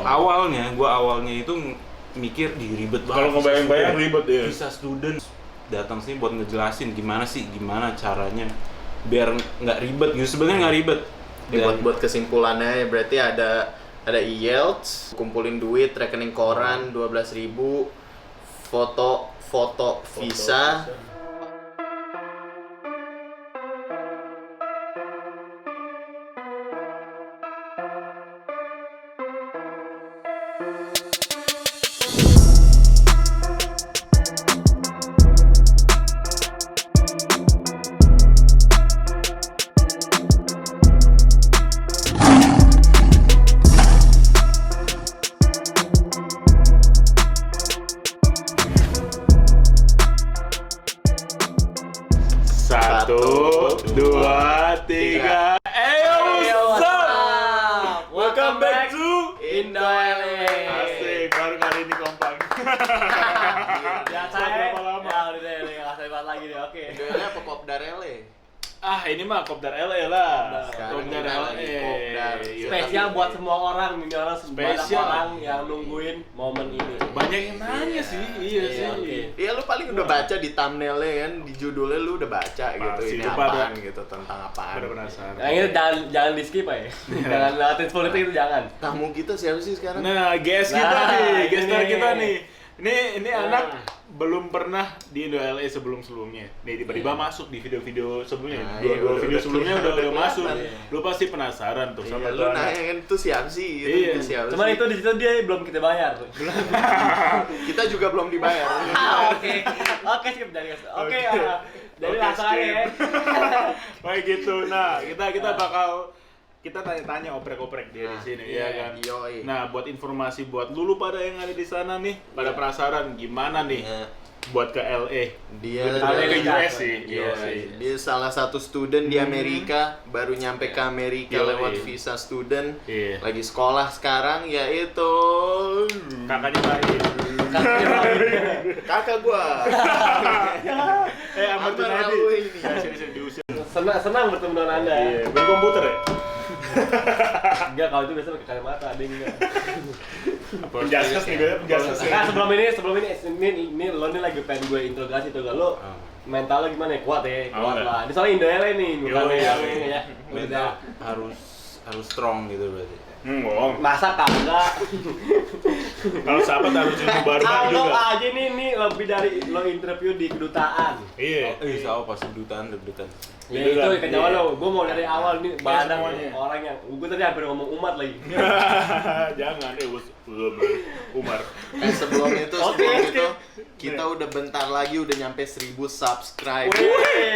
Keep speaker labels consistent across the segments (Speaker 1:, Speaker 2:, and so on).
Speaker 1: Awalnya itu mikir ribet banget.
Speaker 2: Kalau ngebayang-bayang ribet ya.
Speaker 1: Visa student datang sini buat ngejelasin gimana caranya biar nggak ribet gitu. Sebenarnya nggak ribet.
Speaker 3: Buat kesimpulannya berarti ada IELTS, kumpulin duit, rekening koran 12.000, foto visa.
Speaker 2: Satu, dua, tiga. What's up? Welcome back to
Speaker 3: Indo LA.
Speaker 2: Asik, baru kali ini kompak.
Speaker 4: Ya saya berapa lama? Ya udah deh, nggak usah dibahas lagi deh. Oke.
Speaker 3: Indo LA apa Kopdar LA?
Speaker 2: Ini mah Kopdar LA lah.
Speaker 3: Sekarang
Speaker 2: Kopdar
Speaker 3: kita lagi Kopdar.
Speaker 2: Iya.
Speaker 4: Spesial buat semua orang, ini orang banyak
Speaker 2: Spesial.
Speaker 4: orang yang nungguin momen ini.
Speaker 2: Banyak yang nanya sih, iya sih.
Speaker 4: oke.
Speaker 3: Iya, lu paling udah baca di thumbnailnya kan, di judulnya lu udah baca gitu.
Speaker 2: Pasti,
Speaker 3: Ini
Speaker 2: lu
Speaker 3: apaan
Speaker 2: pada-
Speaker 3: gitu, tentang apaan.
Speaker 2: Pada penasaran.
Speaker 4: Yang itu jangan di skip aja. Jangan lewatin politik itu jangan.
Speaker 3: Tamu kita siapa sih sekarang?
Speaker 2: Nah, guest kita
Speaker 4: Nah,
Speaker 2: nih, guest star
Speaker 4: ini.
Speaker 2: kita nih. Ini
Speaker 4: Nah.
Speaker 2: anak belum pernah di Indo LA sebelum-sebelumnya. Nih tiba-tiba masuk di video-video sebelumnya.
Speaker 3: Nah,
Speaker 2: Dua
Speaker 3: iya,
Speaker 2: video
Speaker 3: udah
Speaker 2: sebelumnya udah
Speaker 3: kelihatan.
Speaker 2: masuk.
Speaker 4: Iya.
Speaker 2: Lu pasti penasaran tuh sama
Speaker 3: Iya,
Speaker 2: tuh
Speaker 3: lu
Speaker 2: anak.
Speaker 3: nanya kan itu siapa sih? Gitu,
Speaker 2: Iya.
Speaker 3: itu siapa
Speaker 4: Cuman
Speaker 3: sih?
Speaker 4: itu di situ dia belum kita bayar.
Speaker 3: Kita juga belum dibayar.
Speaker 4: Oke. Oke, skip dari Oke,
Speaker 2: Oke.
Speaker 4: jadi
Speaker 2: Oke,
Speaker 4: langsung aja
Speaker 2: skip.
Speaker 4: ya.
Speaker 2: Kayak gitu. Nah, kita bakal tanya-tanya oprek-oprek dia di sini ya kan.
Speaker 3: Yoi.
Speaker 2: Nah, buat informasi buat lu pada yang ada di sana nih, pada penasaran gimana nih
Speaker 3: Iya.
Speaker 2: buat ke LA.
Speaker 3: Dia
Speaker 2: Lebih ke
Speaker 4: Amerika.
Speaker 2: US sih.
Speaker 3: Iya, dia salah satu student di Amerika, baru nyampe ke Amerika
Speaker 2: Yoi.
Speaker 3: lewat visa student.
Speaker 2: Iya.
Speaker 3: Lagi sekolah sekarang, yaitu
Speaker 2: Kakaknya baik.
Speaker 3: kakak gua.
Speaker 2: Ahmad
Speaker 3: Ahmad
Speaker 2: Junadi.
Speaker 3: Rawi ini.
Speaker 2: Ya, sini diusir.
Speaker 4: Senang bertemu dengan Anda.
Speaker 2: Iya, berkomputer ya?
Speaker 4: Enggak, kalau itu biasanya pakai kacamata, ada yang enggak.
Speaker 2: Penjaskas nih, biasanya penjaskas ya.
Speaker 4: Nah, sebelum ini lo nih lagi pengen gue interogasi tuh, lo mental lo gimana ya? Kuat ya? Kuat
Speaker 2: Kuat.
Speaker 4: lah. Ini soalnya Indo LA nih, bukan
Speaker 2: Yoi,
Speaker 4: yang
Speaker 2: yoi.
Speaker 4: ini ya.
Speaker 1: Mental harus strong gitu berarti.
Speaker 2: Bohong.
Speaker 4: Masa kagak?
Speaker 2: Kalau sahabat harus ilmu baru
Speaker 4: Anggap
Speaker 2: juga.
Speaker 4: aja nih lebih dari lo interview di kedutaan.
Speaker 2: Iya.
Speaker 1: Sama pas kedutaan deg-degan.
Speaker 4: Ya
Speaker 2: Gitu
Speaker 4: itu
Speaker 2: kan?
Speaker 4: kejauhan
Speaker 2: Iya.
Speaker 4: lo, gue mau dari awal nih banyak
Speaker 2: semuanya.
Speaker 4: orang yang gue tadi hampir ngomong umat lagi.
Speaker 2: Jangan, belum Umar.
Speaker 3: Sebelum itu,
Speaker 4: Oke,
Speaker 3: itu kita udah bentar lagi udah nyampe 1000 subscribe.
Speaker 4: Wih,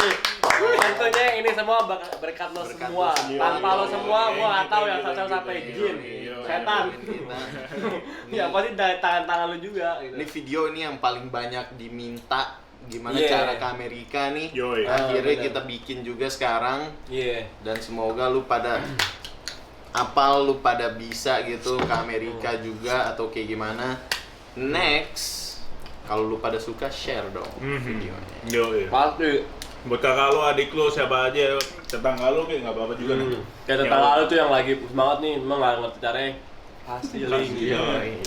Speaker 4: tentunya ini semua berkat lo
Speaker 3: Berkat
Speaker 4: semua.
Speaker 3: lo semua.
Speaker 4: Tanpa lo semua,
Speaker 2: Iya,
Speaker 4: gue nggak tahu
Speaker 2: kita
Speaker 4: yang
Speaker 2: juga
Speaker 4: sampai
Speaker 2: gitu.
Speaker 4: jin,
Speaker 2: Iya.
Speaker 4: setan.
Speaker 3: Kita.
Speaker 4: Ya pasti dari tangan-tangan lo juga. Gitu.
Speaker 3: Ini video ini yang paling banyak diminta gimana
Speaker 4: Iya.
Speaker 3: cara ke Amerika nih.
Speaker 2: Yoi.
Speaker 3: Akhirnya
Speaker 4: bener.
Speaker 3: kita bikin juga sekarang
Speaker 4: Iya.
Speaker 3: dan semoga lu pada lu pada bisa gitu ke Amerika juga atau kayak gimana. Next, kalau lu pada suka share dong videonya.
Speaker 2: Yoi.
Speaker 4: Pasti.
Speaker 2: Buat kakak lo, adik lo, siapa aja, tetangga lo kayak nggak apa-apa juga nih.
Speaker 4: Kayak tetangga lo tuh yang lagi semangat nih, emang nggak ngerti caranya. Pasti link.
Speaker 2: Iya.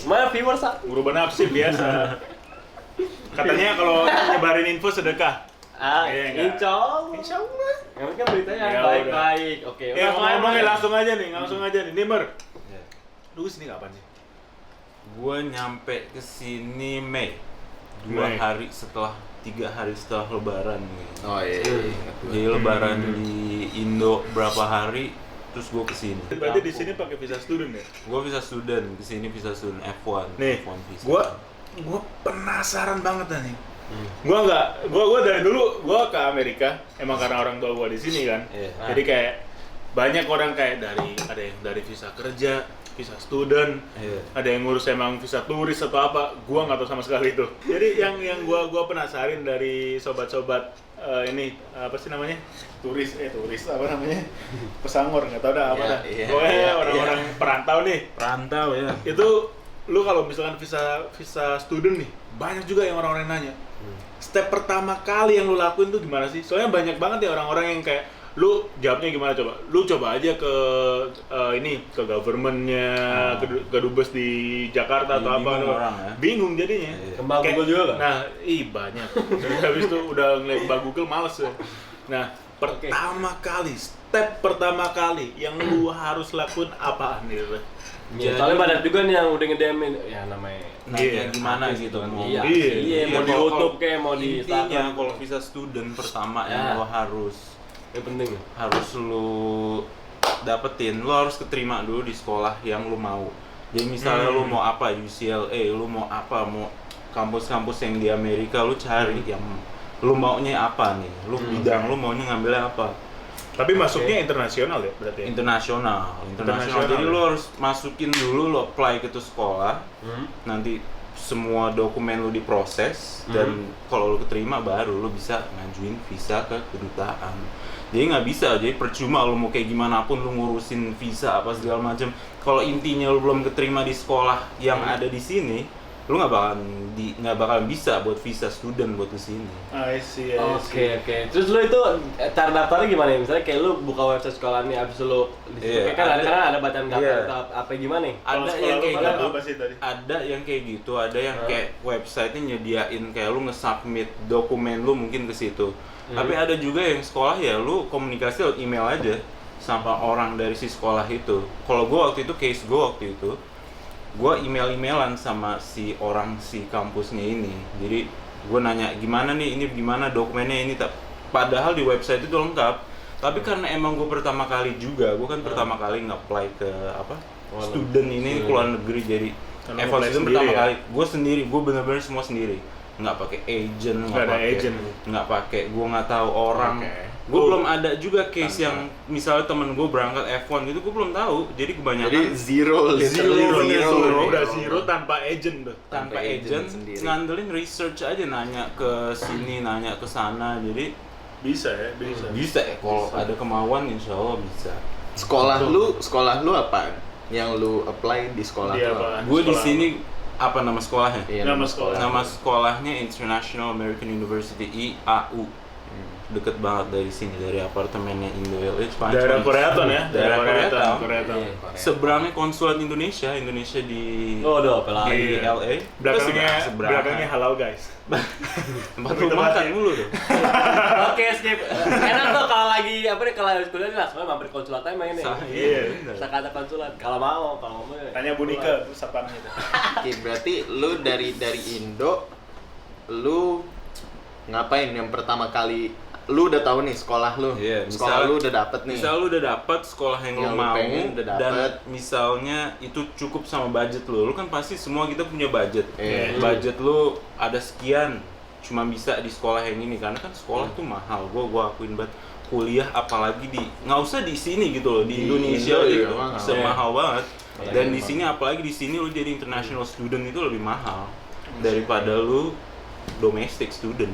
Speaker 4: Mana viewers ah?
Speaker 2: Berubah nafsi biasa. Katanya kalau nyebarin info sedekah. Iya, enggak?
Speaker 4: Insya Allah. Yang penting kan beritanya
Speaker 2: Ya
Speaker 4: baik-baik. Oke.
Speaker 2: Ya ngomongnya langsung aja nih, Nimer.
Speaker 1: Ya.
Speaker 2: Lu kesini kapan sih?
Speaker 1: Gua nyampe ke sini Mei.
Speaker 2: Mei.
Speaker 1: 3 hari setelah lebaran gitu.
Speaker 3: Oh iya. Ingat gua.
Speaker 1: Jadi lebaran di Indo berapa hari terus gua kesini.
Speaker 2: Berarti di sini pakai visa student ya?
Speaker 1: Gua visa student, kesini visa student F1.
Speaker 2: Nih,
Speaker 1: F1 visa.
Speaker 2: gua penasaran banget nih. Gua dari dulu gua ke Amerika emang karena orang tua gua di sini kan.
Speaker 1: Iya.
Speaker 2: Jadi kayak banyak orang kayak ada yang dari visa kerja, visa student,
Speaker 1: Iya.
Speaker 2: ada yang ngurus emang visa turis atau apa. Gua nggak tahu sama sekali itu. Jadi yang gua penasarin dari sobat-sobat ini apa sih namanya? Turis apa namanya? Pesangor nggak tahu dah apa
Speaker 3: Iya,
Speaker 2: dah.
Speaker 3: iya,
Speaker 2: Pokoknya
Speaker 3: iya,
Speaker 2: orang-orang perantau nih.
Speaker 1: Perantau ya.
Speaker 2: Itu lu kalau misalkan visa student nih, banyak juga yang orang-orang nanya. Step pertama kali yang lu lakuin tuh gimana sih? Soalnya banyak banget ya orang-orang yang kayak Lu jawabnya gimana coba? Lu coba aja ke ke government-nya, ke dubes di Jakarta atau apa.
Speaker 1: Bingung orang ya.
Speaker 2: Bingung jadinya.
Speaker 4: Ke Mbak Google juga nggak?
Speaker 2: Nah, banyak. Terus habis itu udah ngeliat Mbak Google males ya. Nah, step pertama kali yang lu harus lakuin apaan gitu?
Speaker 4: Soalnya banyak juga nih yang udah nge-DM-in, ya namanya
Speaker 1: Nanya gimana gitu mau.
Speaker 4: Iya,
Speaker 2: Iya,
Speaker 4: mau di
Speaker 1: kalau-
Speaker 4: YouTube kayak mau di
Speaker 1: Intinya
Speaker 4: Instagram.
Speaker 1: kalau visa student pertama
Speaker 4: Ya.
Speaker 1: yang lo harus
Speaker 4: Yang penting.
Speaker 1: lu dapetin, lo harus keterima dulu di sekolah yang lo mau. Jadi misalnya lo mau apa, UCLA, lo mau apa, mau kampus-kampus yang di Amerika, lo cari yang lo maunya apa nih, lo bidang lo maunya ngambilnya apa.
Speaker 2: Tapi masuknya internasional ya berarti.
Speaker 1: Internasional.
Speaker 2: Internasional.
Speaker 1: Jadi lo harus masukin dulu, lo apply ke tuh sekolah, nanti semua dokumen lo diproses, dan kalau lo keterima baru lo bisa ngajuin visa ke kedutaan. Jadi nggak bisa, jadi percuma lo mau kayak gimana pun lo ngurusin visa apa segala macam. Kalau intinya lo belum keterima di sekolah yang ada di sini, lo nggak bakalan bisa buat visa student buat ke sini.
Speaker 2: I see.
Speaker 4: Oke. Terus lu itu cara daftarnya gimana ya? Misalnya kayak lu buka website sekolah nih, abis lu di situ
Speaker 1: Iya,
Speaker 4: kan ada bacaan daftar
Speaker 1: iya.
Speaker 4: atau apa gimana nih?
Speaker 2: Kalau
Speaker 1: Ada
Speaker 2: sekolah
Speaker 1: yang
Speaker 2: lu
Speaker 1: kayak
Speaker 2: magang
Speaker 1: gitu.
Speaker 2: apa sih tadi?
Speaker 1: Ada yang kayak gitu, ada yang kayak website-nya nyediain kayak lu nge-submit dokumen lu mungkin ke situ. Tapi ada juga yang sekolah ya lu komunikasi lewat email aja sama orang dari si sekolah itu. Kalau gua waktu itu gua email-emailan sama si kampusnya ini. Jadi gua nanya gimana nih, ini gimana dokumennya ini, padahal di website itu lengkap. Tapi karena emang gue pertama kali juga, gue kan pertama kali nge-apply ke student ini ke luar negeri, jadi
Speaker 2: Karena
Speaker 1: F1
Speaker 2: nge-apply
Speaker 1: student
Speaker 2: sendiri
Speaker 1: pertama
Speaker 2: ya?
Speaker 1: kali, gue sendiri, gue bener-bener semua sendiri, nggak pakai agent,
Speaker 2: Nggak ada agent.
Speaker 1: nggak pakai, gue nggak tahu orang,
Speaker 3: Oke.
Speaker 1: gue belum ada juga case yang misalnya temen gue berangkat F1 gitu, gue belum tahu, jadi kebanyakan
Speaker 3: Jadi literally zero.
Speaker 2: Udah zero tanpa agent tuh.
Speaker 1: tanpa
Speaker 3: tanpa agent
Speaker 1: agent,
Speaker 3: sendiri.
Speaker 1: ngandelin research aja, nanya ke sini, nanya ke sana, jadi
Speaker 2: Bisa ya, bisa.
Speaker 1: bisa ya, kalau ada kemauan insya Allah bisa.
Speaker 3: Sekolah lu apaan? Yang lu apply di sekolah
Speaker 2: Dia
Speaker 3: lu?
Speaker 2: apaan?
Speaker 1: Gue di
Speaker 2: Sekolah
Speaker 1: sini apa nama sekolahnya?
Speaker 3: Iya,
Speaker 2: Nama sekolah.
Speaker 1: Nama sekolahnya International American University, IAU. Deket banget dari sini, dari apartemennya Indo Village.
Speaker 2: Daerah Koreaton ya?
Speaker 1: Daerah Koreaton.
Speaker 2: Koreaton.
Speaker 4: Iya.
Speaker 1: Seberangnya konsulat Indonesia di
Speaker 4: Oh, udah apa lagi?
Speaker 1: di LA.
Speaker 2: Belakangnya halal guys.
Speaker 1: Tempat lu makan dulu dong.
Speaker 4: Oke, skip. Enak tuh kalau lagi kalau habis kuliah nih langsung mampir konsulat aja main nih.
Speaker 2: Iya.
Speaker 4: Bisa kata konsulat. Kalau mau ya.
Speaker 2: Tanya Bu Nika, terus apaan gitu.
Speaker 3: Oke, berarti lu dari Indo, lu ngapain yang pertama kali? Lu udah tahu nih sekolah lu,
Speaker 1: Iya,
Speaker 3: sekolah lu udah dapet nih.
Speaker 1: Misal lu udah dapet sekolah yang
Speaker 3: Yang
Speaker 1: lu
Speaker 3: lu
Speaker 1: mau,
Speaker 3: pengen udah
Speaker 1: dan
Speaker 3: dapet.
Speaker 1: misalnya itu cukup sama budget lu kan pasti semua kita punya budget.
Speaker 3: Iya.
Speaker 1: Budget lu ada sekian, cuma bisa di sekolah yang ini, karena kan sekolah tuh mahal. Gua akuin banget, kuliah apalagi nggak usah di sini gitu loh, di
Speaker 3: Di
Speaker 1: Indonesia
Speaker 3: Indo
Speaker 1: gitu,
Speaker 3: juga mahal.
Speaker 1: bisa
Speaker 4: Iya.
Speaker 1: mahal banget.
Speaker 4: Iya,
Speaker 1: Dan
Speaker 4: iya,
Speaker 1: di sini apalagi di sini lu jadi international student itu lebih mahal daripada lu domestic student.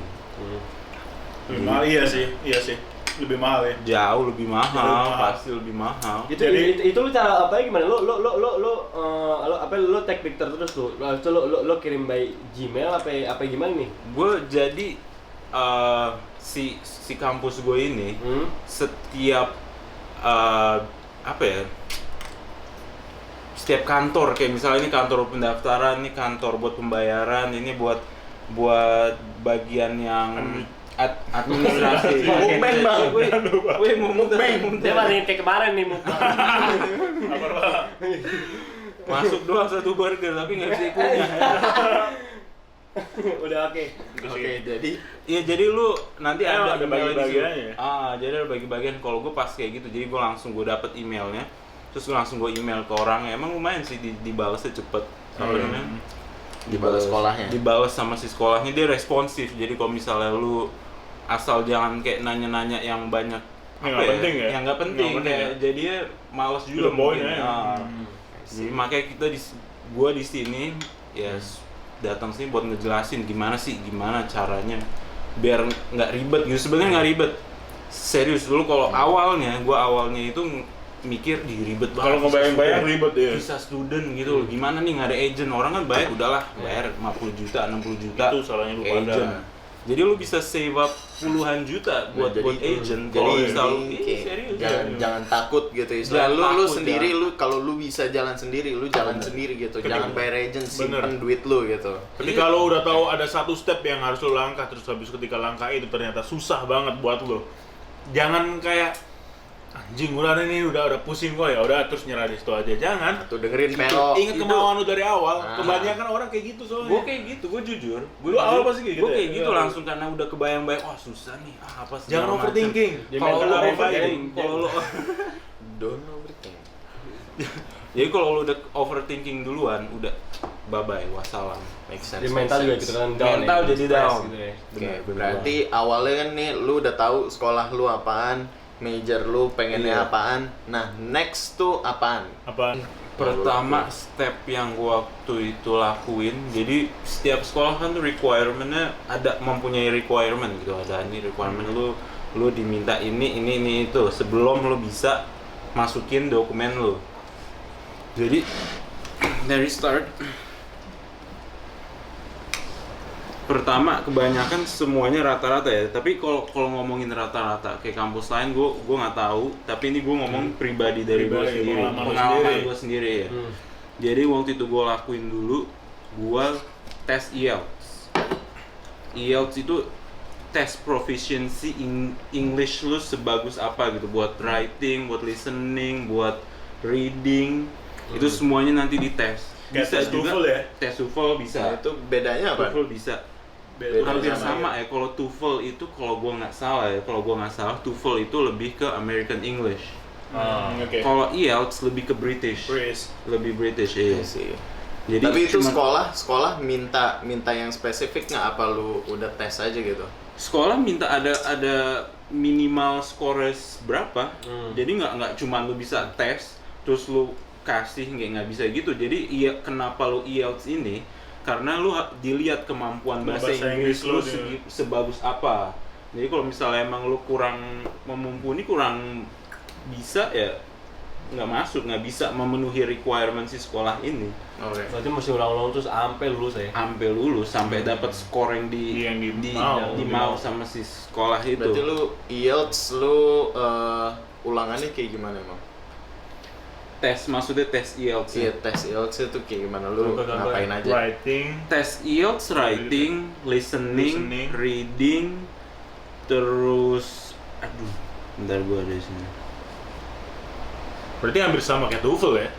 Speaker 2: Lebih mahal, iya sih. Lebih mahal ya.
Speaker 1: Jauh lebih mahal,
Speaker 2: Lebih mahal.
Speaker 1: pasti lebih mahal.
Speaker 4: Itu lu cara apa gimana? Lu take picture terus lu. Lu kirim by Gmail apa gimana nih?
Speaker 1: Gue jadi si kampus gue ini setiap setiap kantor, kayak misalnya ini kantor pendaftaran, ini kantor buat pembayaran, ini buat bagian yang administrasi.
Speaker 3: Mukbang, Bang.
Speaker 1: Wih, mau mukbang.
Speaker 4: Dia masih kayak kemarin nih muka.
Speaker 1: Masuk doang satu burger tapi nggak bisa ikunya.
Speaker 4: Udah oke.
Speaker 3: Oke, jadi
Speaker 1: Iya, jadi lu nanti ada
Speaker 2: ada
Speaker 1: email di situ.
Speaker 2: bagi-bagiannya ya?
Speaker 1: Jadi ada bagi-bagian. Kalau gue pas kayak gitu, jadi gue dapet emailnya, terus gue langsung email ke orang. Emang lumayan sih dibalasnya cepet. Apa namanya?
Speaker 3: dibalas sekolahnya.
Speaker 1: Dibalas sama si sekolahnya, dia responsif. Jadi kalau misalnya lu asal jangan kayak nanya-nanya yang banyak
Speaker 2: Yang nggak penting ya?
Speaker 1: Yang nggak penting,
Speaker 2: Nggak penting
Speaker 1: kayak
Speaker 2: ya?
Speaker 1: jadinya malas
Speaker 2: To
Speaker 1: juga
Speaker 2: the point
Speaker 1: mungkin.
Speaker 2: ya.
Speaker 1: Jadi makanya gua di sini ya datang sini buat ngejelasin gimana caranya biar nggak ribet gitu. Sebenarnya nggak ribet. Serius dulu kalau awalnya itu mikir ribet banget.
Speaker 2: Kalau ngebayang-bayang ribet ya.
Speaker 1: Visa student gitu loh. Gimana nih nggak ada agent. Orang kan bayar udahlah, bayar 50 juta, 60 juta.
Speaker 2: Itu salahnya lu
Speaker 1: ke agent.
Speaker 2: pada.
Speaker 1: Jadi lu bisa save up puluhan juta buat agent.
Speaker 3: Jadi
Speaker 1: Kalau misal,
Speaker 3: kayak
Speaker 1: serius.
Speaker 3: jangan takut gitu istilah.
Speaker 1: Jangan
Speaker 3: Lu
Speaker 1: takut,
Speaker 3: sendiri,
Speaker 1: jangan.
Speaker 3: lu kalau lu bisa jalan sendiri, lu jalan sendiri gitu. Jangan bayar agent, simpen duit lu gitu.
Speaker 2: Ketika lo udah tahu ada satu step yang harus lo langkah, terus habis ketika langkah itu ternyata susah banget buat lo, jangan kayak anjing udah pusing kok ya udah terus nyerah di situ aja. Jangan.
Speaker 3: Tuh dengerin Pero.
Speaker 2: Ingat kemauan lo dari awal.
Speaker 3: Nah.
Speaker 2: Kebanyakan orang kayak gitu soalnya.
Speaker 1: Gue kayak gitu, gue jujur.
Speaker 2: Lu awal pasti kayak gitu
Speaker 1: Gue
Speaker 2: ya?
Speaker 1: kayak gitu
Speaker 2: Iya.
Speaker 1: langsung karena udah kebayang-bayang, wah susah nih, apa sih.
Speaker 2: Jangan overthinking.
Speaker 1: Kalau lu
Speaker 4: Jangan
Speaker 1: overthinking, kalau lu
Speaker 3: Don't overthink.
Speaker 1: jadi kalau lu udah overthinking duluan, udah bye-bye, wassalam.
Speaker 3: Make sense.
Speaker 4: Jadi
Speaker 3: make
Speaker 4: mental juga
Speaker 3: sense.
Speaker 4: gitu kan down.
Speaker 1: Mental
Speaker 4: ya,
Speaker 1: jadi
Speaker 4: stress
Speaker 1: down.
Speaker 4: gitu ya.
Speaker 3: Oke, berarti awalnya kan nih lu udah tahu sekolah lu apaan, major lu pengennya
Speaker 1: Iya.
Speaker 3: apaan. Nah, next tuh apaan?
Speaker 2: Apaan?
Speaker 1: Pertama step yang gua waktu itu lakuin, jadi setiap sekolah kan tuh requirement-nya ada mempunyai requirement gitu, ada ini requirement lu diminta ini itu sebelum lu bisa masukin dokumen lu. Jadi dari start pertama kebanyakan semuanya rata-rata ya, tapi kalau ngomongin rata-rata kayak kampus lain gue nggak tahu, tapi ini gue ngomong pribadi dari gue
Speaker 2: Pribadi,
Speaker 1: sendiri,
Speaker 2: pengalaman lu
Speaker 1: pengalaman
Speaker 2: sendiri.
Speaker 1: gue sendiri ya. Jadi waktu itu gue lakuin dulu, gue tes IELTS. IELTS itu tes proficiency English lu sebagus apa gitu, buat writing, buat listening, buat reading, itu semuanya nanti dites.
Speaker 2: Kayak tes TOEFL ya?
Speaker 1: Tes TOEFL bisa.
Speaker 3: Nah, itu bedanya apa?
Speaker 1: TOEFL bisa.
Speaker 3: Beda
Speaker 1: Hampir
Speaker 3: sama
Speaker 1: sama ya. Kalau TOEFL itu kalau gua nggak salah TOEFL itu lebih ke American English.
Speaker 2: Oke.
Speaker 1: Kalau IELTS lebih ke British.
Speaker 2: Chris.
Speaker 1: Lebih British iya.
Speaker 3: Iya sih.
Speaker 1: Jadi
Speaker 3: Tapi itu
Speaker 1: cuman-
Speaker 3: sekolah minta yang spesifik nggak, apa lu udah tes aja gitu?
Speaker 1: sekolah minta ada minimal scores berapa. Jadi nggak cuma lu bisa tes terus lu kasih nggak bisa gitu. Jadi kenapa lu IELTS ini? Karena lu dilihat kemampuan bahasa Inggris lu sebagus apa. Jadi kalau misalnya emang lu kurang mumpuni, kurang bisa ya nggak bisa memenuhi requirement si sekolah ini.
Speaker 3: Oke.
Speaker 4: Berarti mesti ulang-ulang terus sampai lulus ya.
Speaker 1: Sampai lulus, sampai dapat skor yang
Speaker 2: Yang dimau.
Speaker 1: sama si sekolah itu.
Speaker 3: Berarti lu IELTS lu ulangannya kayak gimana emang?
Speaker 1: Maksudnya tes IELTS.
Speaker 3: Iya, tes IELTS itu kayak gimana, lu
Speaker 4: Contoh-contoh
Speaker 3: ngapain aja?
Speaker 2: Writing.
Speaker 1: Tes IELTS, writing, listening, reading, terus bentar gua ada di sini.
Speaker 2: Berarti hampir sama kayak TOEFL ya?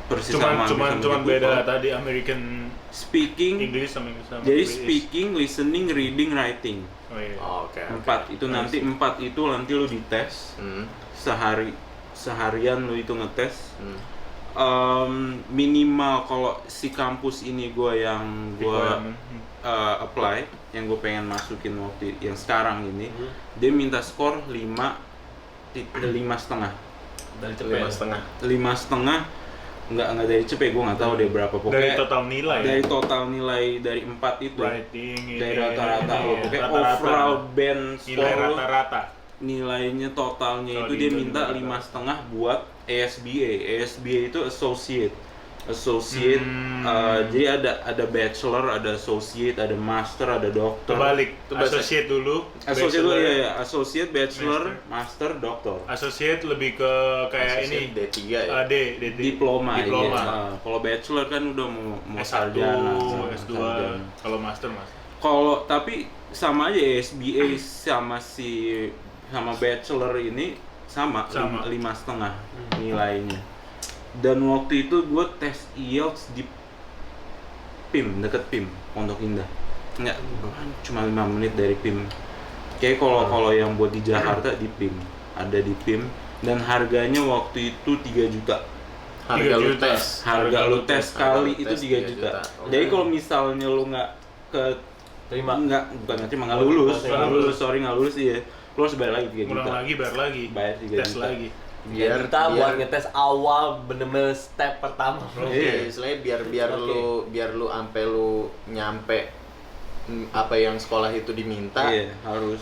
Speaker 1: Persis
Speaker 2: Cuman
Speaker 1: sama
Speaker 2: beda tadi American
Speaker 1: speaking.
Speaker 2: English sama
Speaker 1: Jadi
Speaker 2: British.
Speaker 1: speaking, listening, reading, writing.
Speaker 2: Oh iya.
Speaker 3: Oke.
Speaker 1: 4 itu nanti lu dites seharian lu itu ngetes. Minimal kalau si kampus ini yang apply, yang gue pengen masukin waktu yang sekarang ini, dia minta skor 5,5.
Speaker 4: Dari cepet.
Speaker 3: 5,5.
Speaker 1: Nggak dari CP, gue nggak tahu deh berapa,
Speaker 2: Dari
Speaker 1: pokoknya
Speaker 2: total nilai.
Speaker 1: dari total nilai dari 4 itu,
Speaker 2: Writing
Speaker 1: dari rata-rata
Speaker 2: ini,
Speaker 1: pokoknya
Speaker 2: rata-rata.
Speaker 1: overall band
Speaker 2: Nilai
Speaker 1: score lu,
Speaker 2: rata-rata.
Speaker 1: nilainya totalnya
Speaker 2: Kalau
Speaker 1: itu
Speaker 2: di
Speaker 1: dia
Speaker 2: Indo
Speaker 1: minta
Speaker 2: juga
Speaker 1: 5,5 buat ASBA. ASBA itu associate. Jadi ada bachelor, ada associate, ada master, ada doctor.
Speaker 2: Terbalik, associate dulu.
Speaker 1: Associate dulu
Speaker 2: bachelor.
Speaker 1: ya, associate, bachelor, master, doktor.
Speaker 2: Associate lebih ke kayak ini
Speaker 3: D3 ya?
Speaker 1: Diploma.
Speaker 2: Diploma.
Speaker 1: Iya. Kalau bachelor kan udah mau
Speaker 2: S1,
Speaker 1: sarjana,
Speaker 2: S2.
Speaker 1: sarjana.
Speaker 2: Kalau master mas.
Speaker 1: Kalau tapi sama aja SBA sama bachelor ini sama. 5,5 nilainya. Dan waktu itu gue tes IELTS di PIM, deket PIM, Pondok Indah. Enggak, cuma 5 menit dari PIM. Kayak kalau yang buat di Jakarta di PIM, ada di PIM. Dan harganya waktu itu 3 juta.
Speaker 3: Harga lu tes.
Speaker 1: Harga lu tes kali itu 3 juta.
Speaker 3: Oke.
Speaker 1: Jadi kalau misalnya lu nggak
Speaker 4: Terima.
Speaker 1: nggak lulus, nggak lulus iya. Lu harus bayar lagi 3 juta.
Speaker 2: Ulang lagi, bayar lagi.
Speaker 1: Bayar 3
Speaker 2: Tes
Speaker 1: juta.
Speaker 2: lagi.
Speaker 4: Biar kita buat ngetes awal bener-bener step pertama.
Speaker 3: Oke, istilahnya biar lu ampe lu nyampe apa yang sekolah itu diminta,
Speaker 1: Iya,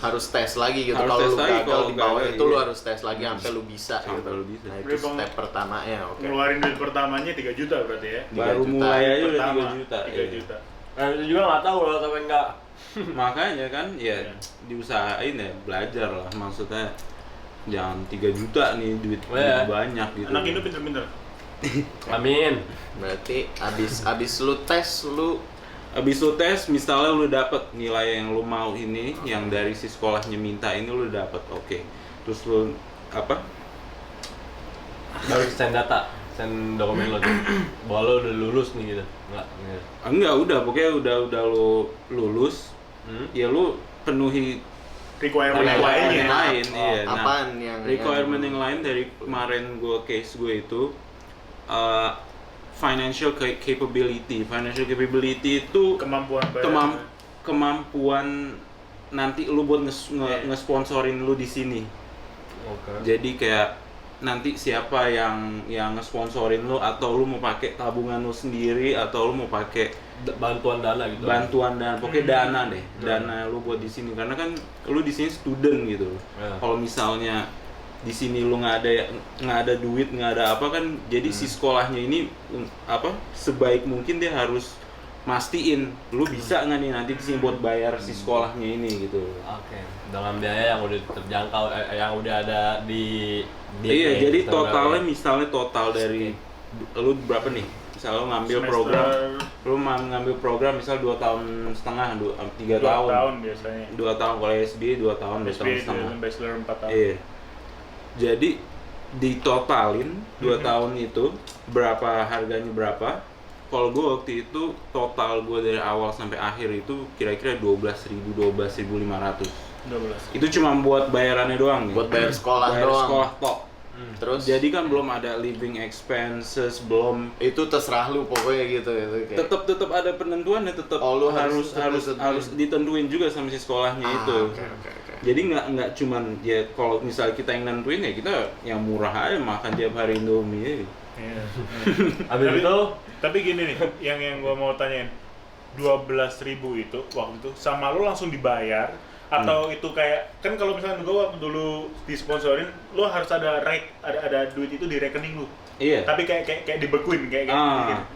Speaker 1: harus
Speaker 3: tes lagi gitu.
Speaker 1: Harus
Speaker 3: Kalau
Speaker 1: tes
Speaker 3: lu
Speaker 1: lagi,
Speaker 3: gagal
Speaker 1: kalau
Speaker 3: di bawah
Speaker 1: gagal,
Speaker 3: itu lu
Speaker 1: iya.
Speaker 3: harus tes lagi sampai lu bisa
Speaker 1: Sampai
Speaker 3: gitu.
Speaker 1: lu bisa.
Speaker 3: Nah, itu
Speaker 2: Berapa?
Speaker 3: step pertamanya, oke.
Speaker 2: Ngeluarin duit pertamanya 3 juta berarti ya.
Speaker 3: 3
Speaker 1: baru
Speaker 3: juta.
Speaker 1: mulai aja udah
Speaker 2: Pertama,
Speaker 1: 3 juta.
Speaker 2: 3
Speaker 1: iya.
Speaker 2: juta.
Speaker 4: Nah, itu juga nggak tahu kalau sampai nggak
Speaker 1: Makanya kan ya diusahain ya, belajar lah, maksudnya jangan 3 juta nih duit banyak gitu.
Speaker 2: Anak Indo pinter-pinter.
Speaker 4: Amin.
Speaker 3: Berarti abis lu tes
Speaker 1: Abis lu tes, misalnya lu dapet nilai yang lu mau ini, yang dari si sekolahnya minta ini lu dapet, oke. Terus lu apa?
Speaker 4: Baru send data, send dokumen lo tuh. Bahwa lo udah lulus nih gitu.
Speaker 1: Enggak, udah pokoknya udah lu lulus. Ya lu penuhi
Speaker 2: Requirement
Speaker 1: yang
Speaker 2: lainnya.
Speaker 1: lain, iya. Nah,
Speaker 3: apaan yang
Speaker 1: requirement yang lain dari kemarin case gue itu financial capability. Financial capability itu
Speaker 2: Kemampuan bayar.
Speaker 1: kemampuan nanti lu buat nge-sponsorin lu di sini. Jadi kayak nanti siapa yang nge-sponsorin lu, atau lu mau pakai tabungan lu sendiri, atau lu mau pakai
Speaker 4: bantuan dana gitu.
Speaker 1: Bantuan dana, pokoknya dana deh. Dana lu buat di sini, karena kan lu di sini student gitu. Kalau misalnya di sini lu nggak ada duit, nggak ada apa kan, jadi si sekolahnya ini apa sebaik mungkin dia harus mastiin lu bisa nggak nih nanti di sini buat bayar si sekolahnya ini gitu.
Speaker 4: Oke. Dengan biaya yang udah terjangkau, yang udah ada di
Speaker 1: iya, jadi totalnya misalnya total dari lu berapa nih? Misalnya lu ngambil program, misal 2,5 tahun, 3 tahun. 2
Speaker 2: tahun biasanya.
Speaker 1: 2 tahun kalau SBA 2 tahun, 2 tahun setengah.
Speaker 2: Bachelor 4 tahun.
Speaker 1: Iya. Jadi ditotalin 2 tahun itu berapa harganya berapa? Kalau gue waktu itu total gue dari awal sampai akhir itu kira-kira 12.500.
Speaker 2: 12.
Speaker 1: Itu cuma buat bayarannya doang nih.
Speaker 3: buat bayar sekolah
Speaker 1: Bayar
Speaker 3: doang.
Speaker 1: sekolah tok.
Speaker 3: Terus
Speaker 1: Jadi kan belum ada living expenses, belum
Speaker 3: itu terserah lu pokoknya gitu kayak.
Speaker 1: tetap ada penentuan ya, tetap
Speaker 3: Oh, lu
Speaker 1: harus ditentuin juga sama si sekolahnya itu.
Speaker 3: Oke.
Speaker 1: Jadi nggak cuman ya kalau misalnya kita yang nentuin ya kita yang murah aja makan tiap hari Indomie.
Speaker 2: Iya.
Speaker 4: Habis itu
Speaker 2: Tapi gini nih, yang gua mau tanyain, 12.000 itu waktu itu sama lu langsung dibayar atau itu kayak kan kalau misalnya gua waktu dulu disponsorin, lu harus ada ada duit itu di rekening lu.
Speaker 1: Iya.
Speaker 2: Tapi kayak dibekuin kayak gitu.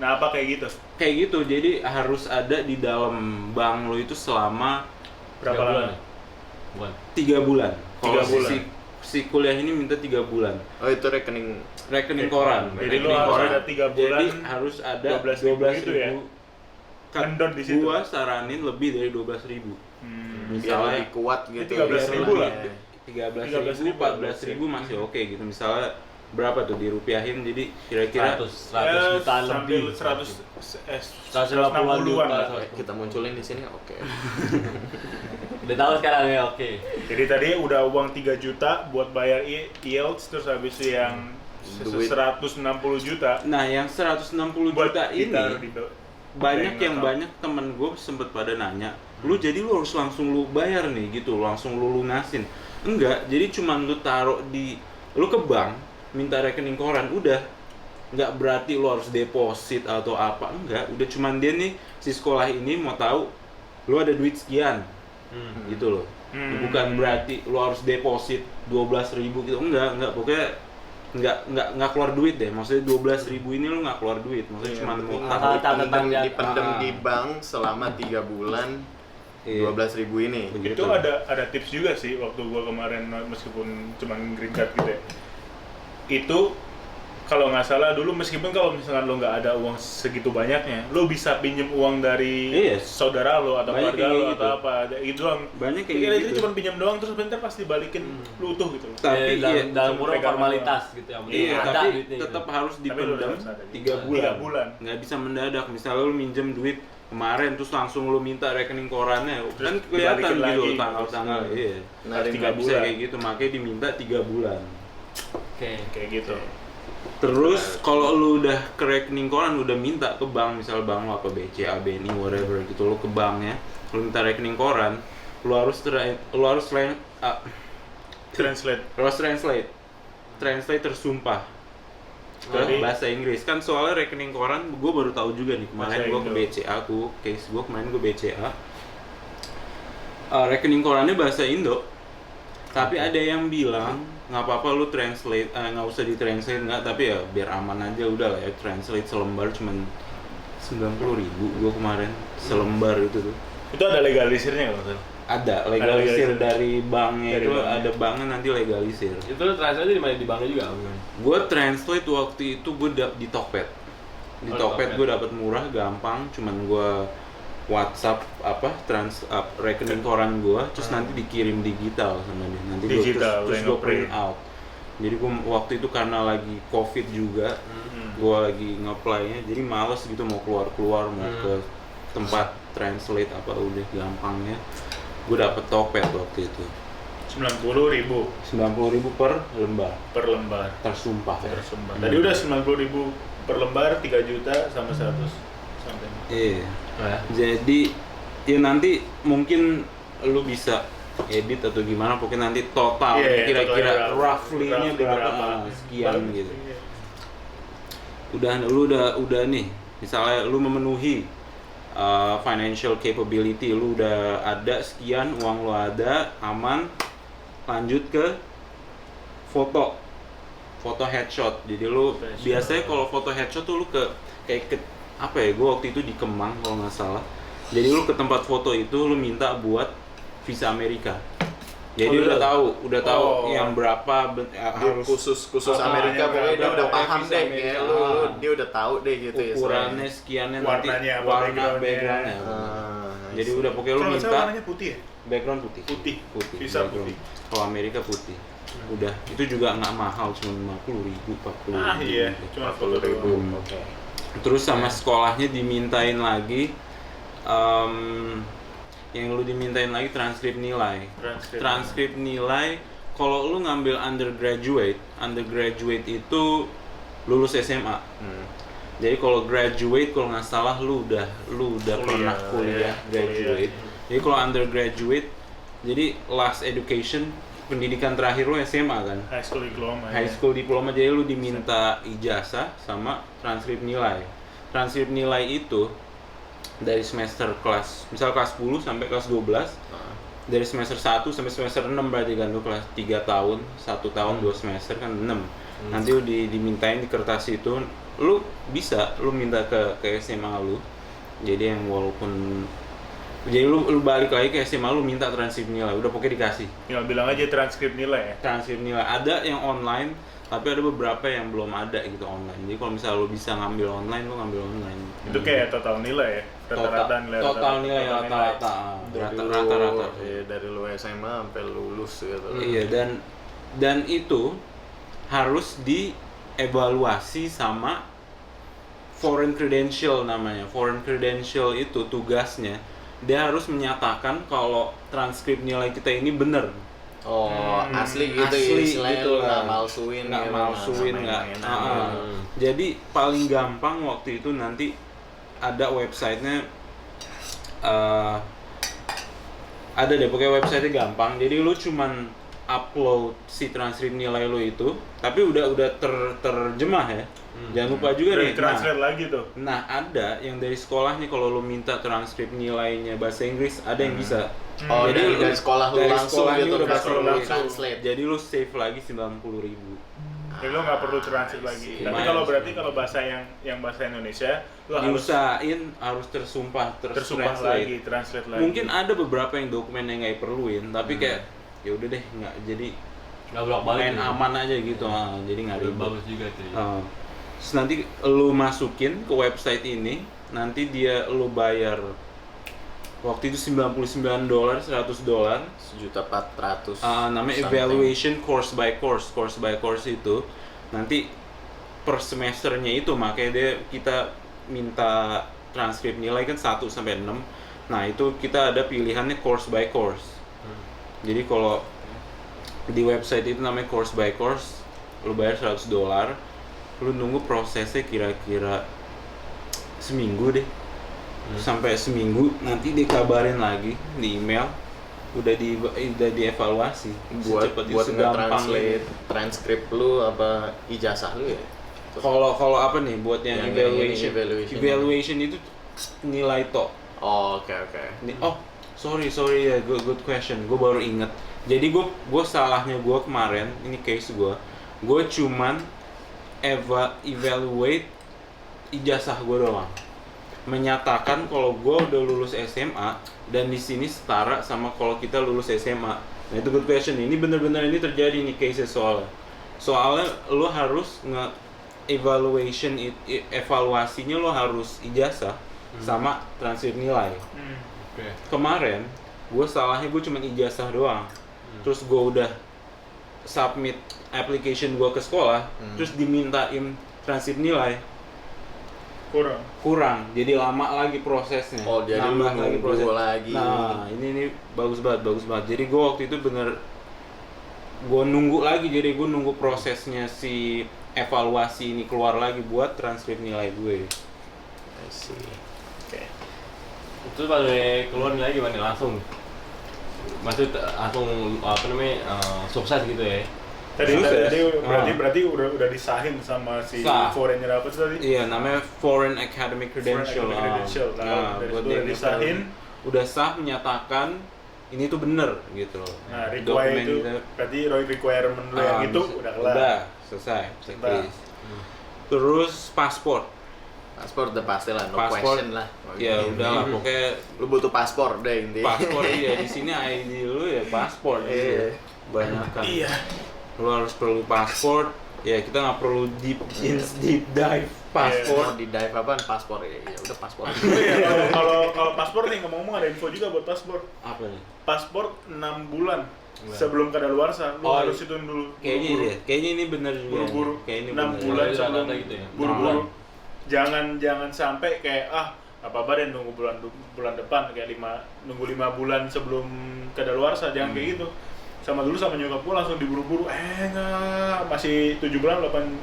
Speaker 2: Nah, apa kayak gitu?
Speaker 1: Kayak gitu. Jadi harus ada di dalam bank lo itu selama
Speaker 2: Berapa lama?
Speaker 4: Bukan.
Speaker 1: 3 bulan.
Speaker 2: 3
Speaker 1: Kalau
Speaker 2: bulan.
Speaker 1: si kuliah ini minta 3 bulan.
Speaker 3: Oh, itu rekening
Speaker 1: Koran.
Speaker 2: Jadi
Speaker 1: Rekening
Speaker 2: lo harus
Speaker 1: koran.
Speaker 2: ada 3 bulan.
Speaker 1: Jadi harus ada
Speaker 2: 12.000 gitu ya? Ngendon di situ.
Speaker 1: Gua saranin lebih dari 12.000.
Speaker 3: biar
Speaker 1: Misalnya
Speaker 3: lebih kuat gitu.
Speaker 2: 13.000 lah.
Speaker 1: 13.000, 14.000 masih oke gitu. Misalnya berapa tuh dirupiahin, jadi kira-kira
Speaker 4: 100 jutaan lebih.
Speaker 2: 150-an lah.
Speaker 3: Kita munculin di sini, oke.
Speaker 4: Udah tahu sekarang ya, oke.
Speaker 2: Jadi tadi udah uang 3 juta buat bayar IELTS, terus habis itu yang
Speaker 3: Duit.
Speaker 2: 160 juta
Speaker 1: nah yang 160
Speaker 2: buat
Speaker 1: juta ini
Speaker 2: ditaruh di
Speaker 1: banyak
Speaker 2: bank
Speaker 1: yang
Speaker 2: account.
Speaker 1: banyak temen gue sempet pada nanya, lu jadi lu harus langsung lu bayar nih gitu, langsung lu lunasin. Enggak, jadi cuman lu taruh lu ke bank minta rekening koran, udah. Nggak berarti lu harus deposit atau apa, enggak. Udah cuman dia nih, si sekolah ini mau tahu lu ada duit sekian gitu loh. Bukan berarti lu harus deposit 12.000 gitu, enggak, pokoknya nggak keluar duit deh. Maksudnya 12.000 ini lu nggak keluar duit, maksudnya
Speaker 3: Iya,
Speaker 1: cuma mau
Speaker 3: dipendem di bank selama 3 bulan.
Speaker 1: Iya.
Speaker 3: 12.000 ini.
Speaker 1: Begitu.
Speaker 2: Itu ada tips juga sih waktu gua kemarin, meskipun cuman green card gitu ya. Itu kalau nggak salah dulu, meskipun kalau misalkan lo nggak ada uang segitu banyaknya, lo bisa pinjem uang dari
Speaker 1: Iya.
Speaker 2: saudara lo atau
Speaker 1: Banyak
Speaker 2: keluarga
Speaker 1: kayak
Speaker 2: lo
Speaker 1: gitu.
Speaker 2: atau apa, itu doang.
Speaker 1: Banyak kayak
Speaker 2: Kira-kira
Speaker 1: gitu.
Speaker 2: itu cuma pinjam doang, terus bentar pasti dibalikin lu utuh gitu loh.
Speaker 1: Tapi
Speaker 4: dalam kurung
Speaker 2: pegangan
Speaker 4: formalitas gitu ya.
Speaker 1: iya,
Speaker 4: ada
Speaker 1: tapi
Speaker 4: duitnya
Speaker 1: tetap
Speaker 4: gitu.
Speaker 1: harus
Speaker 2: Tapi lu
Speaker 1: dipendam
Speaker 2: harus ada
Speaker 1: 3
Speaker 2: gitu.
Speaker 1: bulan.
Speaker 2: 3 bulan.
Speaker 1: Nggak bisa mendadak. Misalnya lu minjem duit kemarin terus langsung lu minta rekening korannya,
Speaker 2: Terus
Speaker 1: kan kelihatan
Speaker 2: dibalikin
Speaker 1: gitu
Speaker 2: lagi.
Speaker 1: tanggal-tanggal. Iya.
Speaker 3: Nah,
Speaker 1: Nggak bisa kayak gitu, makanya diminta 3 bulan.
Speaker 4: Oke.
Speaker 2: Kayak gitu.
Speaker 1: Terus kalau lu udah ke rekening koran, udah minta ke bank, misal bank lo apa BCA, BNI, whatever gitu, lu ke banknya, lu minta rekening koran, lu harus translate tersumpah ke
Speaker 2: Jadi-
Speaker 1: bahasa Inggris. Kan soalnya rekening koran gue baru tahu juga nih kemarin,
Speaker 2: Bahasa
Speaker 1: gue ke
Speaker 2: Indo.
Speaker 1: BCA, case gue kemarin gue BCA, rekening korannya bahasa Indo, tapi ada yang bilang nggak apa-apa lu translate, nggak usah ditranslate nggak, tapi ya biar aman aja udah lah ya, translate selembar cuman 90.000 gue kemarin selembar itu tuh.
Speaker 2: Itu ada legalisirnya nggak masalah?
Speaker 1: Ada legalisir
Speaker 2: legalisir.
Speaker 1: dari banknya
Speaker 2: Dari
Speaker 1: itu
Speaker 2: banknya.
Speaker 1: ada banknya nanti legalisir.
Speaker 4: Itu lu translate di mana, di banknya juga?
Speaker 1: Gue translate waktu itu gue di Tokped. Di
Speaker 4: Oh,
Speaker 1: Tokped
Speaker 4: Tokped.
Speaker 1: gue dapat murah, gampang. Cuman gue WhatsApp rekening koran gue, terus nanti dikirim digital sama dia. Nanti gue
Speaker 2: Digital,
Speaker 1: terus
Speaker 2: yang
Speaker 1: gue print
Speaker 2: nge-print.
Speaker 1: out. Jadi gue waktu itu karena lagi COVID juga, gue lagi nge-apply-nya, jadi males gitu mau keluar mau ke tempat translate apa udah gampangnya. Gue dapet Tokped waktu itu.
Speaker 2: 90.000
Speaker 1: 90.000 per lembar,
Speaker 2: per lembar.
Speaker 1: tersumpah ya.
Speaker 2: Tersumbang. Tadi udah 90.000 per lembar, 3 juta sama 100 something.
Speaker 1: Iya.
Speaker 4: Ya.
Speaker 1: Jadi ya nanti mungkin lu bisa edit atau gimana, pokoknya nanti total
Speaker 2: Iya,
Speaker 1: kira-kira
Speaker 2: totalnya
Speaker 1: roughly-nya
Speaker 2: roughly
Speaker 1: berapa,
Speaker 2: berapa.
Speaker 1: sekian
Speaker 2: Bagus,
Speaker 1: gitu.
Speaker 2: iya.
Speaker 1: Lu udah nih, misalnya lu memenuhi financial capability, lu udah ada sekian, uang lu ada, aman, lanjut ke foto headshot. Jadi lu
Speaker 2: Headshot.
Speaker 1: biasanya kalau foto headshot tuh lu kayak ke apa ya, gua waktu itu di Kemang kalau nggak salah. Jadi lu ke tempat foto itu lu minta buat visa Amerika. Jadi
Speaker 2: Oh,
Speaker 1: udah
Speaker 2: iya.
Speaker 1: tahu
Speaker 2: Oh.
Speaker 1: yang berapa
Speaker 3: Dia
Speaker 1: harus
Speaker 3: khusus
Speaker 1: Ah,
Speaker 3: Amerika,
Speaker 2: yang
Speaker 3: pokoknya dia
Speaker 2: berapa
Speaker 3: udah
Speaker 2: ya,
Speaker 3: paham
Speaker 1: visa
Speaker 3: deh
Speaker 1: Amerika.
Speaker 3: ya, lu dia udah tahu deh gitu ya.
Speaker 1: ukurannya sekiannya nanti
Speaker 2: Warnanya apa,
Speaker 1: warna
Speaker 2: background-nya.
Speaker 1: backgroundnya. Jadi udah pokoknya lu
Speaker 2: Kalau nggak salah
Speaker 1: minta
Speaker 2: warnanya putih ya?
Speaker 1: background putih.
Speaker 2: Putih. Visa
Speaker 1: background.
Speaker 2: putih.
Speaker 1: Kalau Amerika putih. Udah, itu juga nggak mahal, cuma 50.000, 40.000.
Speaker 2: Ah iya, cuma
Speaker 3: 40.000.
Speaker 1: Hmm.
Speaker 3: Oke.
Speaker 1: Terus sama sekolahnya dimintain lagi yang lu dimintain lagi transkrip nilai. Transkrip nilai kalau lu ngambil undergraduate itu lulus SMA. Jadi kalau graduate kalau nggak salah lu udah pernah kuliah graduate. Jadi kalau undergraduate jadi last education, pendidikan terakhir lu SMA kan?
Speaker 2: High school diploma.
Speaker 1: High school diploma, jadi lu diminta ijazah sama transkrip nilai. Transkrip nilai itu dari semester misal kelas 10 sampai kelas 12, dari semester 1 sampai semester 6 berarti kan lu kelas 3 tahun, 1 tahun 2 semester kan 6. Nanti lu dimintain di kertas itu, lu bisa lu minta ke SMA lu. Jadi yang walaupun jadi lu balik lagi ke SMA lu minta transkrip nilai, udah pokoknya dikasih.
Speaker 2: Tinggal bilang aja transkrip nilai ya.
Speaker 1: Transkrip nilai ada yang online, tapi ada beberapa yang belum ada gitu online. Jadi kalau misalnya lu bisa ngambil online, lu ngambil online.
Speaker 2: Itu kayak total nilai ya. Rata-rata nilai.
Speaker 1: Total nilai rata-rata. Rata-rata.
Speaker 3: Iya, dari lu SMA sampai lulus gitu.
Speaker 1: Iya, dan itu harus dievaluasi sama foreign credential namanya. Foreign credential itu tugasnya dia harus menyatakan kalau transkrip nilai kita ini benar.
Speaker 3: Oh, asli gitu
Speaker 1: Asli
Speaker 3: istilahnya
Speaker 1: gitu
Speaker 3: lu
Speaker 1: lah.
Speaker 3: nggak malsuin
Speaker 1: Nggak
Speaker 3: gitu,
Speaker 1: malsuin, nggak.
Speaker 3: main-mainan gitu.
Speaker 1: Jadi paling gampang waktu itu nanti ada websitenya, ada deh pokoknya websitenya gampang. Jadi lu cuman upload si transkrip nilai lu itu, tapi udah terjemah ya. Jangan lupa juga nih.
Speaker 2: Translate lagi tuh.
Speaker 1: Nah ada yang dari sekolahnya kalau lu minta transkrip nilainya bahasa Inggris ada yang bisa.
Speaker 3: Oh,
Speaker 1: Jadi
Speaker 3: dari sekolah lu
Speaker 1: dari
Speaker 3: langsung
Speaker 1: sekolahnya
Speaker 3: gitu,
Speaker 1: udah
Speaker 3: nggak
Speaker 1: bisa
Speaker 3: perlu
Speaker 1: lu
Speaker 3: translate.
Speaker 1: Jadi lu save lagi 90.000.
Speaker 2: Jadi lo nggak perlu translate lagi. Tapi
Speaker 1: Lumayan
Speaker 2: kalau
Speaker 1: sih.
Speaker 2: berarti kalau bahasa yang bahasa Indonesia, lo harus
Speaker 1: Diusahain harus tersumpah
Speaker 2: lagi, translate lagi.
Speaker 1: Mungkin ada beberapa yang dokumen yang nggak perluin, tapi kayak ya udah deh nggak, jadi
Speaker 4: Nggak bolak-balik
Speaker 1: main
Speaker 4: ya.
Speaker 1: aman aja gitu, jadi nggak
Speaker 4: Udah
Speaker 1: ribet.
Speaker 4: bagus juga tuh.
Speaker 1: Terus nanti lu masukin ke website ini, nanti dia lu bayar waktu itu $99, $100.
Speaker 3: $1.400.000.
Speaker 1: Namanya
Speaker 3: something.
Speaker 1: evaluation course by course itu nanti per semesternya itu, makanya kita minta transkrip nilai kan 1 sampai 6. Nah, itu kita ada pilihannya course by course. Jadi kalau di website itu namanya course by course, lu bayar $100, lu nunggu prosesnya kira-kira seminggu deh. Sampai seminggu nanti dikabarin lagi di email udah dievaluasi
Speaker 3: buat
Speaker 1: secepat itu,
Speaker 3: buat
Speaker 1: segampang
Speaker 3: nge-translate
Speaker 1: itu.
Speaker 3: transkrip lu apa ijazah lu ya?
Speaker 1: Kalau apa nih buat yang
Speaker 3: Yang
Speaker 1: evaluation.
Speaker 3: ini,
Speaker 1: Evaluation itu nilai tok.
Speaker 3: Oh, oke.
Speaker 1: Oh, sorry ya, good question. Gue baru inget. Jadi gue salahnya gue kemarin, ini case gue cuman evaluate ijazah gue doang. menyatakan kalau gue udah lulus SMA dan di sini setara sama kalau kita lulus SMA. Nah itu good question. Ini bener-bener ini terjadi nih cases soalnya lo harus evaluasinya lo harus ijazah sama transfer nilai.
Speaker 4: Oke.
Speaker 1: Kemarin gue salahnya gue cuma ijazah doang. Terus gue udah submit application gue ke sekolah, terus dimintain transfer nilai kurang, jadi lama lagi prosesnya.
Speaker 3: Oh, jadi lu nunggu lagi.
Speaker 1: Nah, ini bagus banget. Jadi gue waktu itu gue nunggu lagi, jadi gue nunggu prosesnya si evaluasi ini keluar lagi buat transfer nilai gue.
Speaker 3: I see.
Speaker 4: Oke. Itu pada keluar nilai gimana langsung? Maksud langsung apa namanya sukses gitu ya?
Speaker 2: Tadi
Speaker 1: Sukses.
Speaker 2: berarti udah disahin sama si
Speaker 1: Sah.
Speaker 2: foreigner apa tuh tadi?
Speaker 1: Iya, namanya Foreign Academic Credential.
Speaker 2: Foreign Academic Credential.
Speaker 1: Nah,
Speaker 2: Dari
Speaker 1: buat
Speaker 2: situ
Speaker 1: dia
Speaker 2: udah disahin.
Speaker 1: udah sah menyatakan ini tuh bener gitu loh.
Speaker 2: Nah,
Speaker 1: Dokumen
Speaker 2: itu
Speaker 1: kita-
Speaker 2: berarti requirement lu yang itu udah kelar.
Speaker 1: Udah selesai, checklist. Terus paspor.
Speaker 3: Paspor udah pasti lah, no
Speaker 1: Paspor,
Speaker 3: question lah.
Speaker 1: Ya udah lah, pokoknya
Speaker 3: Lu butuh paspor deh intinya.
Speaker 1: paspor iya di sini ID lu ya paspor
Speaker 3: Iya.
Speaker 1: Banyak kan.
Speaker 2: Iya.
Speaker 1: Lu harus perlu paspor. Ya kita nggak perlu deep dive paspor.
Speaker 3: Mau di dive apaan? Paspor ya, udah paspor.
Speaker 2: Iya, kalau paspor nih ngomong-ngomong ada info juga buat paspor.
Speaker 1: Apa nih?
Speaker 2: Paspor 6 bulan sebelum kadaluarsa lu
Speaker 1: Oh,
Speaker 2: harus ituin dulu.
Speaker 1: Kayaknya
Speaker 2: buru-buru.
Speaker 1: deh. Kayaknya ini bener juga.
Speaker 2: Buru-buru.
Speaker 1: Kayak ini
Speaker 2: 6
Speaker 1: bener.
Speaker 2: bulan
Speaker 4: Ada
Speaker 2: sebelum
Speaker 4: data gitu ya?
Speaker 2: buru-buru. Jangan sampai kayak apa deh nunggu bulan depan kayak nunggu 5 bulan sebelum kadaluarsa, jangan kayak gitu. Sama dulu sama nyokap gua langsung diburu-buru, enggak, masih 7 bulan 8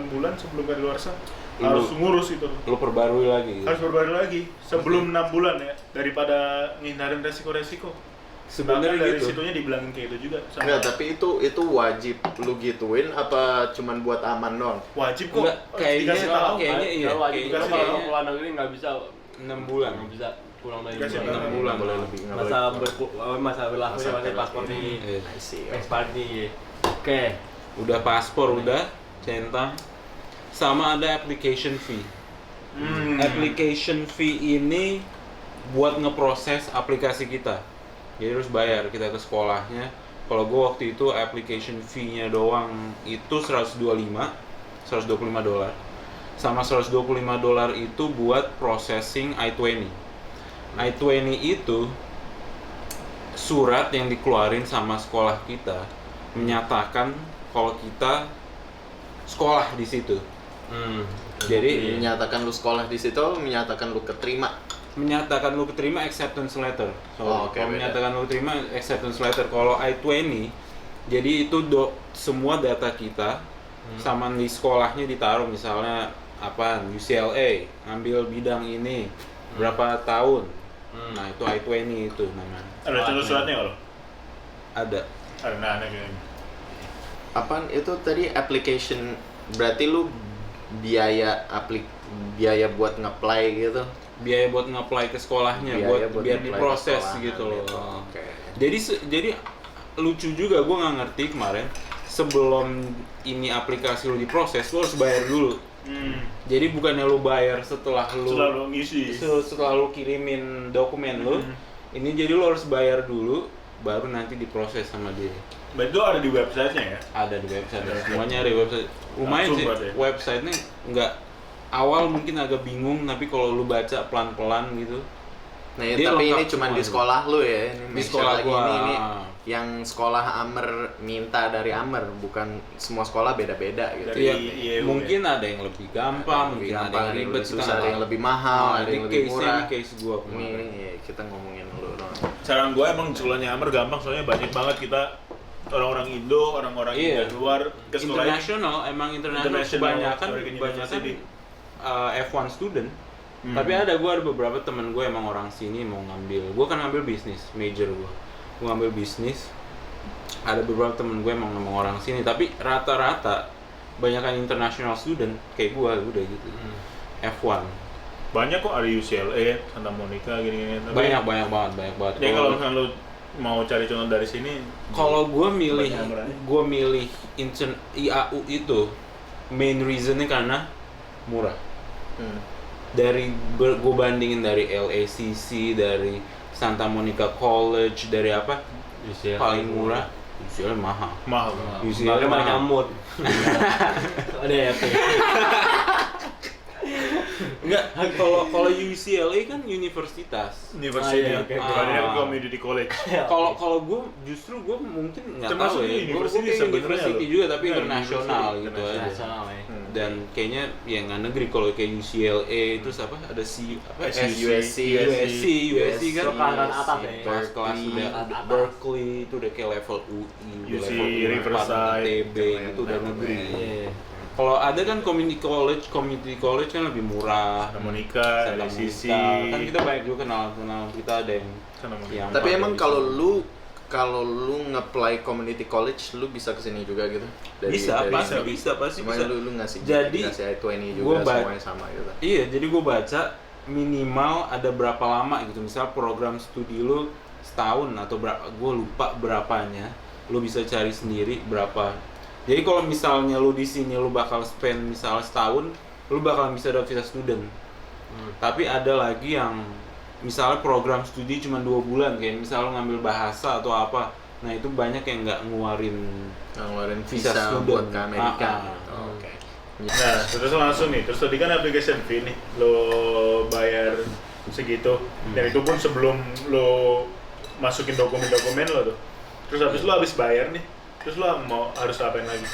Speaker 2: bulan sebelum kadaluarsa harus ngurus itu.
Speaker 1: Lu perbarui lagi.
Speaker 2: Harus berbaru lagi sebelum 6 bulan ya, daripada ngindarin resiko-resiko.
Speaker 1: Sebenarnya
Speaker 2: Bahkan dari
Speaker 1: gitu.
Speaker 2: situnya dibilangin kayak itu juga sama.
Speaker 3: Enggak, tapi itu wajib lu gituin apa cuman buat aman doang?
Speaker 2: Wajib kok.
Speaker 1: Enggak, kayaknya-
Speaker 2: dikasih tahu.
Speaker 1: kayaknya iya.
Speaker 4: Kalau wajib
Speaker 1: Kayaknya-
Speaker 4: kalau ke luar negeri nggak bisa
Speaker 1: 6 bulan.
Speaker 4: nggak bisa pulang dari
Speaker 2: Dikasih
Speaker 4: luar
Speaker 2: tahu.
Speaker 1: 6
Speaker 4: negeri.
Speaker 1: bulan.
Speaker 3: Boleh lebih, nggak
Speaker 4: Masa
Speaker 3: boleh.
Speaker 4: masa berlakunya
Speaker 3: Masa
Speaker 4: masih paspor
Speaker 3: berlaku.
Speaker 4: nih
Speaker 1: Iya.
Speaker 3: I see.
Speaker 4: expired nih. Oke.
Speaker 1: Udah paspor udah centang. Sama ada application fee. Application fee ini buat ngeproses aplikasi kita. Jadi harus bayar kita ke sekolahnya. Kalau gue waktu itu application fee-nya doang itu 125 dolar. Sama 125 dolar itu buat processing I-20. I-20 itu surat yang dikeluarin sama sekolah kita menyatakan kalau kita sekolah di situ. Jadi
Speaker 3: Menyatakan lu sekolah di situ, menyatakan lu keterima.
Speaker 1: menyatakan lu keterima acceptance letter.
Speaker 3: Oh, oke,
Speaker 1: Kalau
Speaker 3: beda.
Speaker 1: menyatakan lu keterima acceptance letter. Kalau I-20, jadi itu semua data kita sama di sekolahnya ditaruh, misalnya apa UCLA ngambil bidang ini berapa tahun. Nah itu I-20 itu namanya.
Speaker 2: Ada contoh suratnya nggak lo?
Speaker 1: Ada.
Speaker 2: Ada kayaknya.
Speaker 3: Apaan itu tadi application, berarti lu biaya buat nge-apply gitu.
Speaker 1: Biaya buat nge-apply ke sekolahnya,
Speaker 3: Biaya
Speaker 1: buat biar
Speaker 3: nge-apply ke
Speaker 1: diproses
Speaker 3: sekolahan
Speaker 1: gitu loh.
Speaker 3: gitu. Oke.
Speaker 1: Jadi lucu juga, gue nggak ngerti kemarin sebelum ini aplikasi lu diproses, lu harus bayar dulu. Jadi bukannya lu bayar setelah lu
Speaker 2: Selalu ngisi.
Speaker 1: setelah lu kirimin dokumen lu, ini jadi lu harus bayar dulu, baru nanti diproses sama dia.
Speaker 2: Berarti itu ada di websitenya ya?
Speaker 1: Ada di website, semuanya ada di website. Lumayan
Speaker 2: Langsung
Speaker 1: sih,
Speaker 2: berarti.
Speaker 1: websitenya nggak awal mungkin agak bingung, tapi kalau lu baca pelan-pelan gitu,
Speaker 3: Nah, ya,
Speaker 1: Dia
Speaker 3: tapi
Speaker 1: lengkap
Speaker 3: ini cuma
Speaker 1: semua
Speaker 3: di
Speaker 1: itu.
Speaker 3: sekolah lu ya. Ini
Speaker 1: Di
Speaker 3: make
Speaker 1: sekolah
Speaker 3: sure lagi
Speaker 1: gua.
Speaker 3: ini yang sekolah Amer minta dari Amer, bukan semua sekolah beda-beda gitu.
Speaker 2: Dari-
Speaker 1: iya,
Speaker 2: iya,
Speaker 1: mungkin ada yang lebih gampang, mungkin ada yang ribet,
Speaker 3: lebih
Speaker 1: kita
Speaker 3: susah,
Speaker 1: nggak
Speaker 3: ada yang
Speaker 1: tahu.
Speaker 3: lebih mahal, ada
Speaker 1: ini
Speaker 3: yang lebih
Speaker 1: case-nya,
Speaker 3: murah.
Speaker 1: ini case gua
Speaker 3: Ini
Speaker 1: kemarin.
Speaker 3: ya, kita ngomongin dulu dong.
Speaker 2: Saran gue emang sekolahnya Amer gampang, soalnya banyak banget kita orang-orang Indo, orang-orang
Speaker 1: Iya.
Speaker 2: Indo luar ke sekolah ini.
Speaker 1: International, emang international
Speaker 2: International
Speaker 1: kebanyakan
Speaker 2: University.
Speaker 1: F1 student. Tapi ada beberapa temen gue emang orang sini mau ngambil. Gue kan ngambil bisnis, major gue. Gue ngambil bisnis. Ada beberapa temen gue emang orang sini, tapi rata-rata banyakan international student kayak gue udah gitu. F1.
Speaker 2: Banyak kok, ada UCLA, Santa Monica gini-gini. Tapi
Speaker 1: Banyak banget.
Speaker 2: ya kalau misalnya lu mau cari contoh dari sini,
Speaker 1: Kalau gue milih,
Speaker 2: Banyak Amer aja.
Speaker 1: IAU itu main reasonnya karena murah. gue bandingin dari LACC, dari Santa Monica College, dari apa
Speaker 4: UCLA
Speaker 1: paling murah, UCLA mahal. UCLA
Speaker 4: Makanya
Speaker 1: mahal.
Speaker 4: nyamut. Ada ya.
Speaker 1: Enggak, kalau UCLA kan universitas.
Speaker 2: University,
Speaker 4: Ah, iya, oke.
Speaker 2: bukannya
Speaker 1: Ah.
Speaker 2: community college.
Speaker 1: Kalau gue justru gue mungkin nggak
Speaker 2: Termasuk
Speaker 1: tahu ya.
Speaker 2: university
Speaker 1: Gue
Speaker 2: sebenarnya
Speaker 1: university
Speaker 2: loh.
Speaker 1: juga tapi
Speaker 2: Ya,
Speaker 1: internasional
Speaker 2: university,
Speaker 1: gitu aja.
Speaker 4: Nasional ya.
Speaker 1: Dan kayaknya ya nggak negeri, kalau kayak UCLA itu apa ada
Speaker 3: USC.
Speaker 1: USC kan
Speaker 4: Itu kelas atas ya.
Speaker 1: kelas udah
Speaker 4: Atas.
Speaker 1: Berkeley itu udah kayak level UI, udah
Speaker 2: UC,
Speaker 1: level
Speaker 2: Riverside,
Speaker 1: ITB itu udah negeri.
Speaker 4: Iya.
Speaker 1: Kalau ada kan community college kan lebih murah.
Speaker 2: Santa Monica,
Speaker 1: Santa
Speaker 2: LACC.
Speaker 1: Monica. Kan kita banyak juga kenal kita ada yang
Speaker 2: Santa Monica.
Speaker 1: yang
Speaker 3: Tapi
Speaker 1: pada
Speaker 3: emang
Speaker 1: di
Speaker 3: kalau
Speaker 1: sana.
Speaker 3: lu nge-apply community college, lu bisa kesini juga gitu?
Speaker 1: bisa pasti
Speaker 3: Semuanya
Speaker 1: bisa.
Speaker 3: lu ngasih
Speaker 1: Jadi,
Speaker 3: dikasih I-20
Speaker 1: gua
Speaker 3: juga, semuanya sama gitu.
Speaker 1: Iya, jadi gue baca minimal ada berapa lama gitu. Misal program studi lu setahun atau berapa, gue lupa berapanya. Lu bisa cari sendiri berapa. Jadi kalau misalnya lu di sini lu bakal spend misalnya setahun, lu bakal bisa dapat visa student. Tapi ada lagi yang misalnya program studi cuma 2 bulan, kayak misalnya lu ngambil bahasa atau apa. Nah itu banyak yang nggak
Speaker 3: Ngeluarin
Speaker 1: visa
Speaker 3: visa
Speaker 1: student.
Speaker 3: buat ke Amerika.
Speaker 1: Ah,
Speaker 3: Gitu. Oke.
Speaker 2: Nah, terus langsung nih, terus tadi kan application fee nih, lo bayar segitu, dan itu pun sebelum lo masukin dokumen-dokumen lo tuh. Terus habis lo habis bayar nih, terus lo harus apain lagi?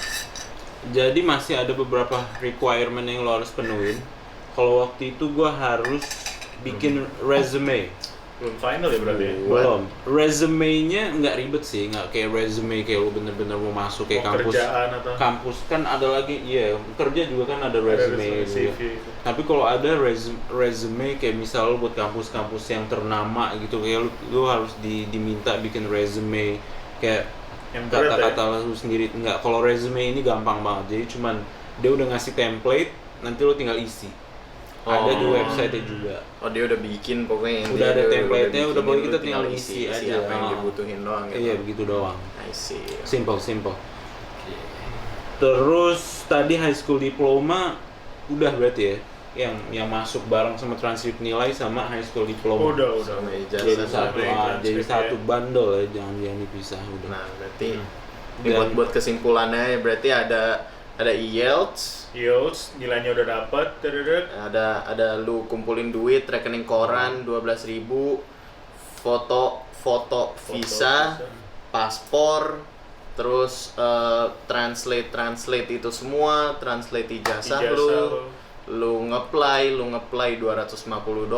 Speaker 1: Jadi masih ada beberapa requirement yang lo harus penuhin. Kalau waktu itu gua harus bikin resume.
Speaker 2: Belum final ya berarti ya?
Speaker 1: Belum. Resume-nya nggak ribet sih, nggak kayak resume kayak lo bener-bener mau masuk kayak
Speaker 2: Mau
Speaker 1: kampus.
Speaker 2: kerjaan atau
Speaker 1: Kampus kan ada lagi, iya kerja juga kan ada resume.
Speaker 2: CV
Speaker 1: juga.
Speaker 2: gitu.
Speaker 1: Tapi kalau ada resume kayak misal lo buat kampus-kampus yang ternama gitu, kayak lo harus diminta bikin resume kayak
Speaker 2: Yang berat
Speaker 1: kata-kata lu sendiri. Enggak, kalau resume ini gampang banget. Jadi cuman dia udah ngasih template, nanti lo tinggal isi. Ada di website-nya juga.
Speaker 3: Oh, dia udah bikin pokoknya yang
Speaker 1: Udah
Speaker 3: dia
Speaker 1: ada template-nya,
Speaker 3: bikinin,
Speaker 1: udah pokoknya
Speaker 3: lu
Speaker 1: kita tinggal isi aja.
Speaker 3: apa yang
Speaker 1: Ah.
Speaker 3: dibutuhin doang gitu.
Speaker 1: Iya, begitu doang.
Speaker 3: I see.
Speaker 1: Simple. Terus tadi high school diploma udah berarti ya, yang masuk bareng sama transkrip nilai sama high school diploma.
Speaker 2: Udah.
Speaker 3: Sama
Speaker 1: Jadi
Speaker 3: ijazah
Speaker 1: satu,
Speaker 2: sama
Speaker 1: jadi
Speaker 2: transkrip
Speaker 1: satu
Speaker 2: ya.
Speaker 1: bundle ya, jangan dipisah udah.
Speaker 3: Nah, berarti
Speaker 1: Dan-
Speaker 3: buat kesimpulannya berarti ada IELTS,
Speaker 2: IELTS nilainya udah dapat,
Speaker 3: ada lu kumpulin duit, rekening koran 12.000, foto visa, paspor, terus translate itu semua, translate ijazah lu nge-apply $250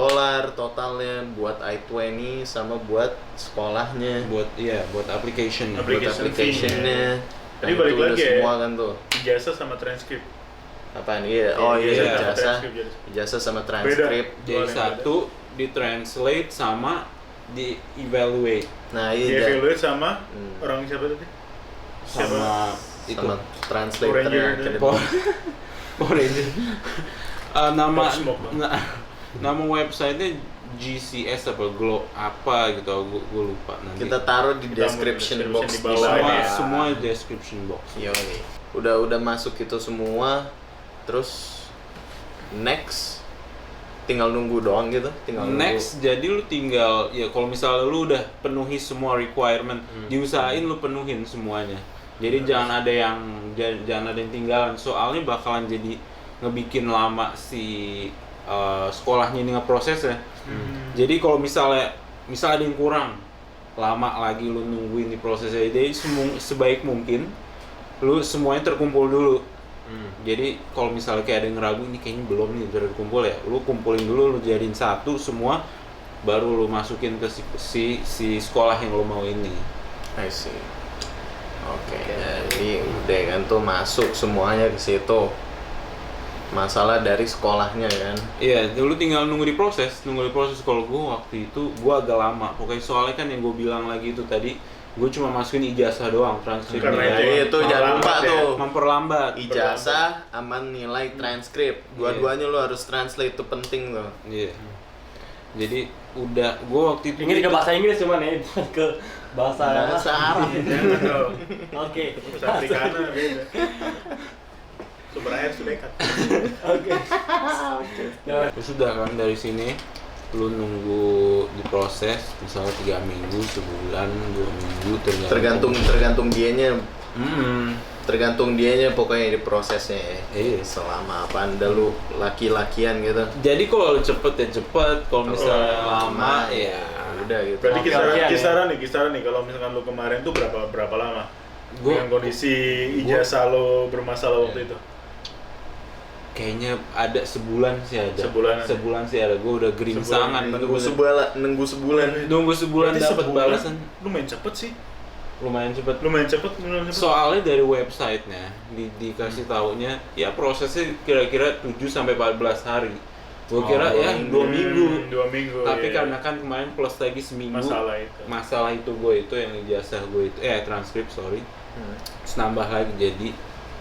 Speaker 3: totalnya buat I-20 sama buat sekolahnya,
Speaker 1: buat application.
Speaker 3: buat application-nya.
Speaker 2: Tadi
Speaker 3: Dan
Speaker 2: balik
Speaker 3: itu udah
Speaker 2: lagi ya.
Speaker 3: semua kan tuh.
Speaker 2: ijazah sama transkrip.
Speaker 3: Apaan? Iya. Oh iya,
Speaker 1: Iya.
Speaker 3: ijazah sama transkrip.
Speaker 1: Jadi satu ditranslate sama di-evaluate
Speaker 3: Nah,
Speaker 2: Di
Speaker 3: iya.
Speaker 2: evaluate sama
Speaker 3: Hmm.
Speaker 2: orang siapa tadi?
Speaker 1: sama itu
Speaker 3: Sama translator
Speaker 2: Power Ranger
Speaker 3: yang
Speaker 2: itu.
Speaker 3: akademik.
Speaker 1: Power Ranger. Nama
Speaker 2: Pop Smoke.
Speaker 1: nama websitenya GCS apa Glow apa gitu, gue lupa nanti.
Speaker 3: Kita taruh di
Speaker 2: Kita
Speaker 3: description
Speaker 2: mau
Speaker 3: box
Speaker 2: di
Speaker 3: di
Speaker 2: bawah
Speaker 3: bawah
Speaker 2: ini
Speaker 3: ya.
Speaker 2: ya.
Speaker 1: Semua description box.
Speaker 3: Yoi. Udah masuk itu semua, terus next tinggal nunggu doang gitu, tinggal
Speaker 1: Next, jadi lu tinggal ya kalau misalnya lu udah penuhi semua requirement, diusahain lu penuhin semuanya. Jadi jangan ada yang tinggalan. Soalnya bakalan jadi ngebikin lama si sekolahnya ini ngeproses ya. Jadi kalau misalnya ada yang kurang, lama lagi lu nungguin di prosesnya. Jadi sebaik mungkin lu semuanya terkumpul dulu. Jadi kalau misalnya kayak ada yang ragu, ini kayaknya belum nih udah kumpul ya, lu kumpulin dulu, lu jadiin satu semua, baru lu masukin ke si sekolah yang lu mau ini.
Speaker 3: I see. Oke, jadi udah kan tuh masuk semuanya ke situ. Masalah dari sekolahnya kan.
Speaker 1: Iya, lu tinggal nunggu diproses. Kalau gua waktu itu gua agak lama, pokoknya soalnya kan yang gua bilang lagi itu tadi, gua cuma masukin ijazah doang, transkrip.
Speaker 2: Karena
Speaker 3: Nah, itu jangan lupa
Speaker 2: ya.
Speaker 3: tuh.
Speaker 1: Memperlambat.
Speaker 3: Ijazah aman nilai transkrip. Dua-duanya lu harus translate, itu penting loh.
Speaker 1: Iya. Jadi udah gua waktu itu
Speaker 4: Ini ke bahasa Inggris cuman ya, bukan ke bahasa
Speaker 3: Bahasa Arab.
Speaker 2: Jangan dong.
Speaker 4: Oke.
Speaker 2: Bahasa Afrikaner beda. Sumber air sudah dekat.
Speaker 4: Oke.
Speaker 1: Ya sudah kan dari sini lu nunggu diproses misalnya 3 minggu, sebulan, 2 minggu
Speaker 3: Tergantung dianya.
Speaker 1: Hmm.
Speaker 3: Tergantung dianya pokoknya di prosesnya ya.
Speaker 1: Iya.
Speaker 3: Selama apa Anda lu laki-lakian gitu.
Speaker 1: Jadi kalau cepet ya cepet, kalau misalnya lama ya
Speaker 3: udah gitu.
Speaker 2: Berarti
Speaker 4: Oke,
Speaker 2: kisaran nih kalau misalkan lu kemarin tuh berapa lama?
Speaker 1: Gua-
Speaker 2: Dengan kondisi ijazah lo bermasalah waktu itu.
Speaker 1: kayaknya ada sebulan sih ada.
Speaker 2: Sebulan.
Speaker 1: Sih ada. Gue udah geringsangan.
Speaker 3: Nunggu sebulan.
Speaker 1: Nunggu sebulan
Speaker 2: Berarti
Speaker 1: dapat
Speaker 2: sebulan
Speaker 1: balasan.
Speaker 2: lumayan cepet sih.
Speaker 1: Lumayan cepet.
Speaker 2: Lumayan cepet.
Speaker 1: Soalnya dari websitenya dikasih taunya ya prosesnya kira-kira 7 sampai 14 hari. Gue kira ya 2 minggu.
Speaker 2: 2 minggu.
Speaker 1: Tapi
Speaker 2: iya.
Speaker 1: karena kan kemarin plus lagi seminggu.
Speaker 2: Masalah itu.
Speaker 1: Gue itu yang ijazah gue itu transkrip sorry. Terus nambah lagi jadi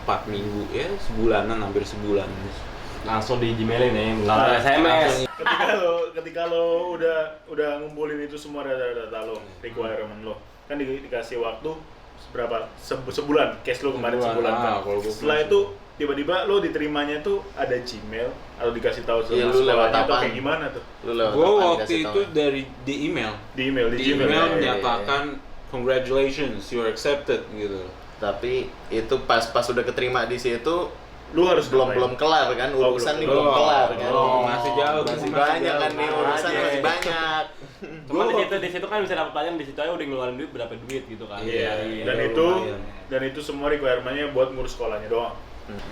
Speaker 1: 4 minggu ya sebulanan, hampir sebulan.
Speaker 4: Langsung di Gmailin ya, melalui SMS.
Speaker 2: Ketika lo udah ngumpulin itu semua data lo, requirement lo, kan dikasih waktu berapa? Sebulan, case lo kemarin sebulan kan. Setelah itu tiba-tiba lo diterimanya tuh ada Gmail atau dikasih tahu
Speaker 3: Iya, lu lewat
Speaker 2: sekolahnya atau
Speaker 3: apaan?
Speaker 2: kayak gimana tuh?
Speaker 1: Gue waktu itu dari di email.
Speaker 2: Di email.
Speaker 1: Email
Speaker 3: ya.
Speaker 1: menyatakan congratulations, you're accepted gitu.
Speaker 3: Tapi itu pas udah keterima di situ
Speaker 2: Lu harus
Speaker 3: belum kelar kan urusan nih belum kelar kan.
Speaker 1: Masih jauh,
Speaker 3: Masih
Speaker 1: masih
Speaker 3: banyak
Speaker 1: jauh.
Speaker 3: kan nih urusan
Speaker 4: Makanya.
Speaker 3: masih banyak.
Speaker 4: Cuma di situ kan bisa dapat pelajaran, di situ aja udah ngeluarin duit berapa duit gitu kan.
Speaker 1: Iya.
Speaker 2: Dan
Speaker 1: Iya,
Speaker 2: itu
Speaker 1: lumayan.
Speaker 2: semua requirement-nya buat ngurus sekolahnya doang.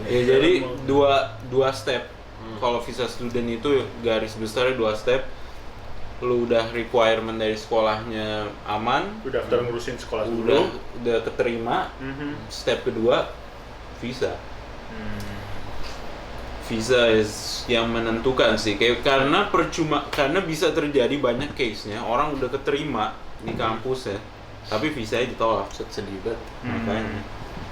Speaker 1: Ya jadi dua step. Kalau visa student itu garis besarnya 2 step. Lu udah requirement dari sekolahnya aman,
Speaker 2: Lu daftar ngurusin sekolah dulu.
Speaker 1: udah keterima. Step kedua visa. Visa is yang menentukan sih, kayak karena bisa terjadi banyak case-nya orang udah keterima di kampus ya, tapi visanya ditolak, sedih banget.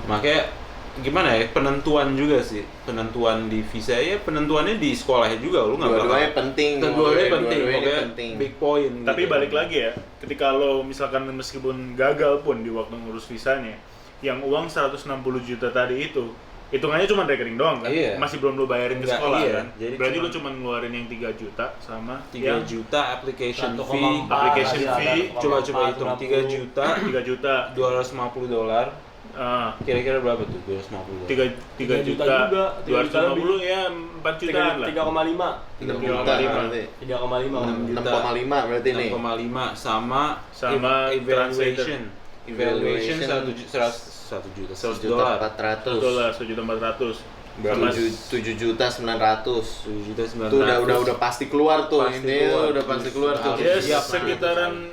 Speaker 1: Makanya gimana ya, penentuan juga sih, penentuan di visa ya penentuannya di sekolahnya juga, lu nggak
Speaker 3: Dua-duanya penting.
Speaker 1: Kedua-duanya penting,
Speaker 3: Dua-duanya
Speaker 1: pokoknya
Speaker 3: penting.
Speaker 1: big point.
Speaker 2: Tapi
Speaker 1: gitu.
Speaker 2: balik lagi ya, ketika lo misalkan meskipun gagal pun di waktu ngurus visanya, yang uang 160 juta tadi itu hitungannya cuma rekening doang kan?
Speaker 1: Iya.
Speaker 2: Masih belum lo bayarin ke
Speaker 1: Enggak,
Speaker 2: sekolah
Speaker 1: iya.
Speaker 2: kan?
Speaker 1: Jadi
Speaker 2: Berarti
Speaker 1: cuma-
Speaker 2: lo cuma ngeluarin yang 3 juta sama
Speaker 1: 3 juta application
Speaker 4: 1,4
Speaker 1: fee.
Speaker 2: application
Speaker 4: ada
Speaker 2: fee,
Speaker 4: 1,4,
Speaker 1: Coba hitung 3 juta,
Speaker 2: 3 juta.
Speaker 1: $250.
Speaker 2: Ah,
Speaker 1: Kira-kira berapa tuh? $250.
Speaker 2: 3
Speaker 4: juta
Speaker 2: juta,
Speaker 4: juga,
Speaker 2: 250 ya 4 jutaan lah.
Speaker 4: 3,5.
Speaker 3: 6
Speaker 2: 3,5.
Speaker 3: juta berarti.
Speaker 4: 3,5.
Speaker 3: 6,5 berarti nih.
Speaker 1: 6,5 sama
Speaker 2: Translator.
Speaker 1: evaluation 1 juta
Speaker 2: Betul lah, 1.400.000.
Speaker 1: Berapa?
Speaker 3: 7 juta 900.
Speaker 1: 7 juta 900.
Speaker 3: Itu udah pasti keluar tuh.
Speaker 1: Pasti
Speaker 3: Ini
Speaker 1: keluar.
Speaker 3: udah pasti keluar tuh.
Speaker 1: Harus
Speaker 2: Ya
Speaker 1: siap,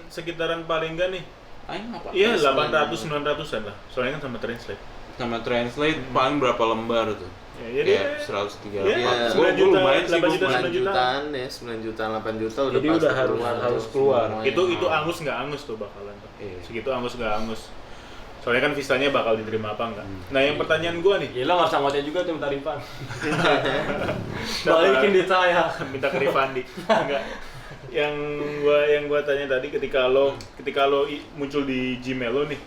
Speaker 2: sekitaran paling enggak nih?
Speaker 1: Aing apa?
Speaker 2: Iya 800-900an lah. Soalnya kan sama translate.
Speaker 1: Sama translate paling berapa lembar tuh?
Speaker 2: Ya, jadi
Speaker 1: Kayak 103.
Speaker 2: ya,
Speaker 3: Iya.
Speaker 2: 9 juta,
Speaker 1: lumayan sih,
Speaker 2: 8
Speaker 1: gua
Speaker 2: juta,
Speaker 3: 9
Speaker 2: 9 juta.
Speaker 3: jutaan ya, 9 juta, 8 juta udah
Speaker 1: Jadi
Speaker 3: pasti
Speaker 1: udah harus keluar.
Speaker 3: semuanya.
Speaker 2: Itu angus nggak angus tuh bakalan tuh.
Speaker 1: Iya.
Speaker 2: Segitu angus nggak angus. Soalnya kan visanya bakal diterima apa enggak. Nah, yang pertanyaan gua nih,
Speaker 4: Ya lo nggak usah ngoceh juga tuh minta refund. Balikin duit saya.
Speaker 2: minta ke refund enggak. Yang gua tanya tadi ketika lo muncul di Gmail lo nih.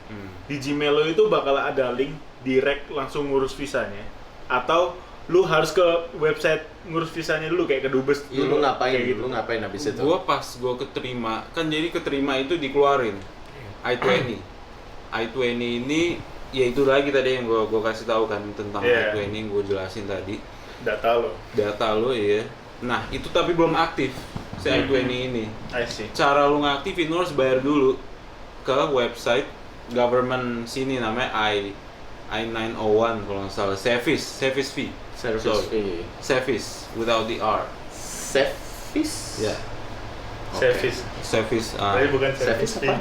Speaker 2: Di Gmail lo itu bakal ada link direct langsung ngurus visanya atau lu harus ke website ngurus visanya dulu kayak ke Dubes
Speaker 3: Iya,
Speaker 2: dulu
Speaker 3: lu ngapain?
Speaker 2: kayak gitu.
Speaker 3: Lu ngapain habis itu?
Speaker 1: Gua pas gua keterima, kan jadi keterima itu dikeluarin I-20. I-20 ini ya itu lagi tadi yang gua kasih tahu kan tentang
Speaker 2: Iya.
Speaker 1: I-20 yang gua jelasin tadi.
Speaker 2: Data lo
Speaker 1: Iya. Nah, itu tapi belum aktif si I-20 ini.
Speaker 2: I see.
Speaker 1: Cara lu ngaktifin lu harus bayar dulu ke website government sini namanya I-901 kalau nggak salah, service fee.
Speaker 3: Service
Speaker 1: Sorry.
Speaker 3: fee.
Speaker 1: Service without the R.
Speaker 3: Service?
Speaker 1: Ya. Service.
Speaker 2: Tapi bukan
Speaker 3: Service
Speaker 2: fee.
Speaker 3: apa?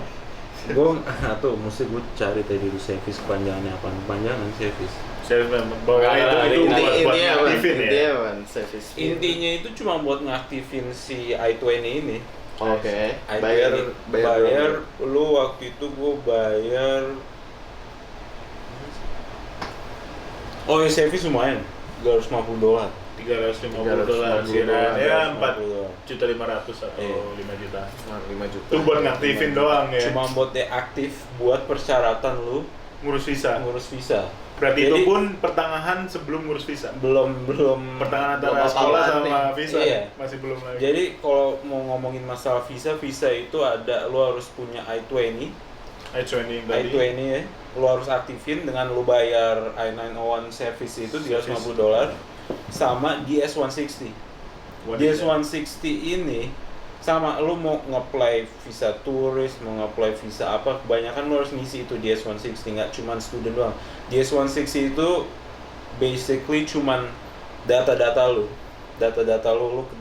Speaker 1: Gue atau mesti gue cari tadi dulu service kepanjangannya apa? Kepanjangan service.
Speaker 2: Service bahwa itu buat
Speaker 3: Intinya apa?
Speaker 2: ngaktifin ya.
Speaker 3: Intinya apa? Service fee.
Speaker 1: Intinya itu cuma buat ngaktifin si I-20 ini.
Speaker 3: Oke.
Speaker 1: I-20. Bayar lu waktu itu gue bayar. Oh ya service lumayan, $250.
Speaker 2: $350 kira ya 4.500.000 atau
Speaker 1: Iya.
Speaker 2: 5 juta.
Speaker 3: 5 juta.
Speaker 2: Itu buat ngaktifin doang ya.
Speaker 1: Cuma buat aktif buat persyaratan lu
Speaker 2: ngurus visa. Berarti
Speaker 1: Jadi,
Speaker 2: itu pun pertengahan sebelum ngurus visa.
Speaker 1: belum
Speaker 2: Pertengahan
Speaker 3: Belum
Speaker 2: antara sekolah
Speaker 3: apa-apaan
Speaker 2: sama
Speaker 3: nih.
Speaker 2: visa
Speaker 1: Iya.
Speaker 2: masih belum lagi.
Speaker 1: Jadi kalau mau ngomongin masalah visa itu ada, lu harus punya I-20
Speaker 2: I-20 tadi.
Speaker 1: I-20 ya, lu harus aktifin dengan lu bayar I-901 service itu $350 sama DS-160. DS-160 ini sama lu mau nge-apply visa turis, mau nge-apply visa apa, kebanyakan lu harus ngisi itu DS-160, nggak cuman student doang. DS-160 itu basically cuman data-data lu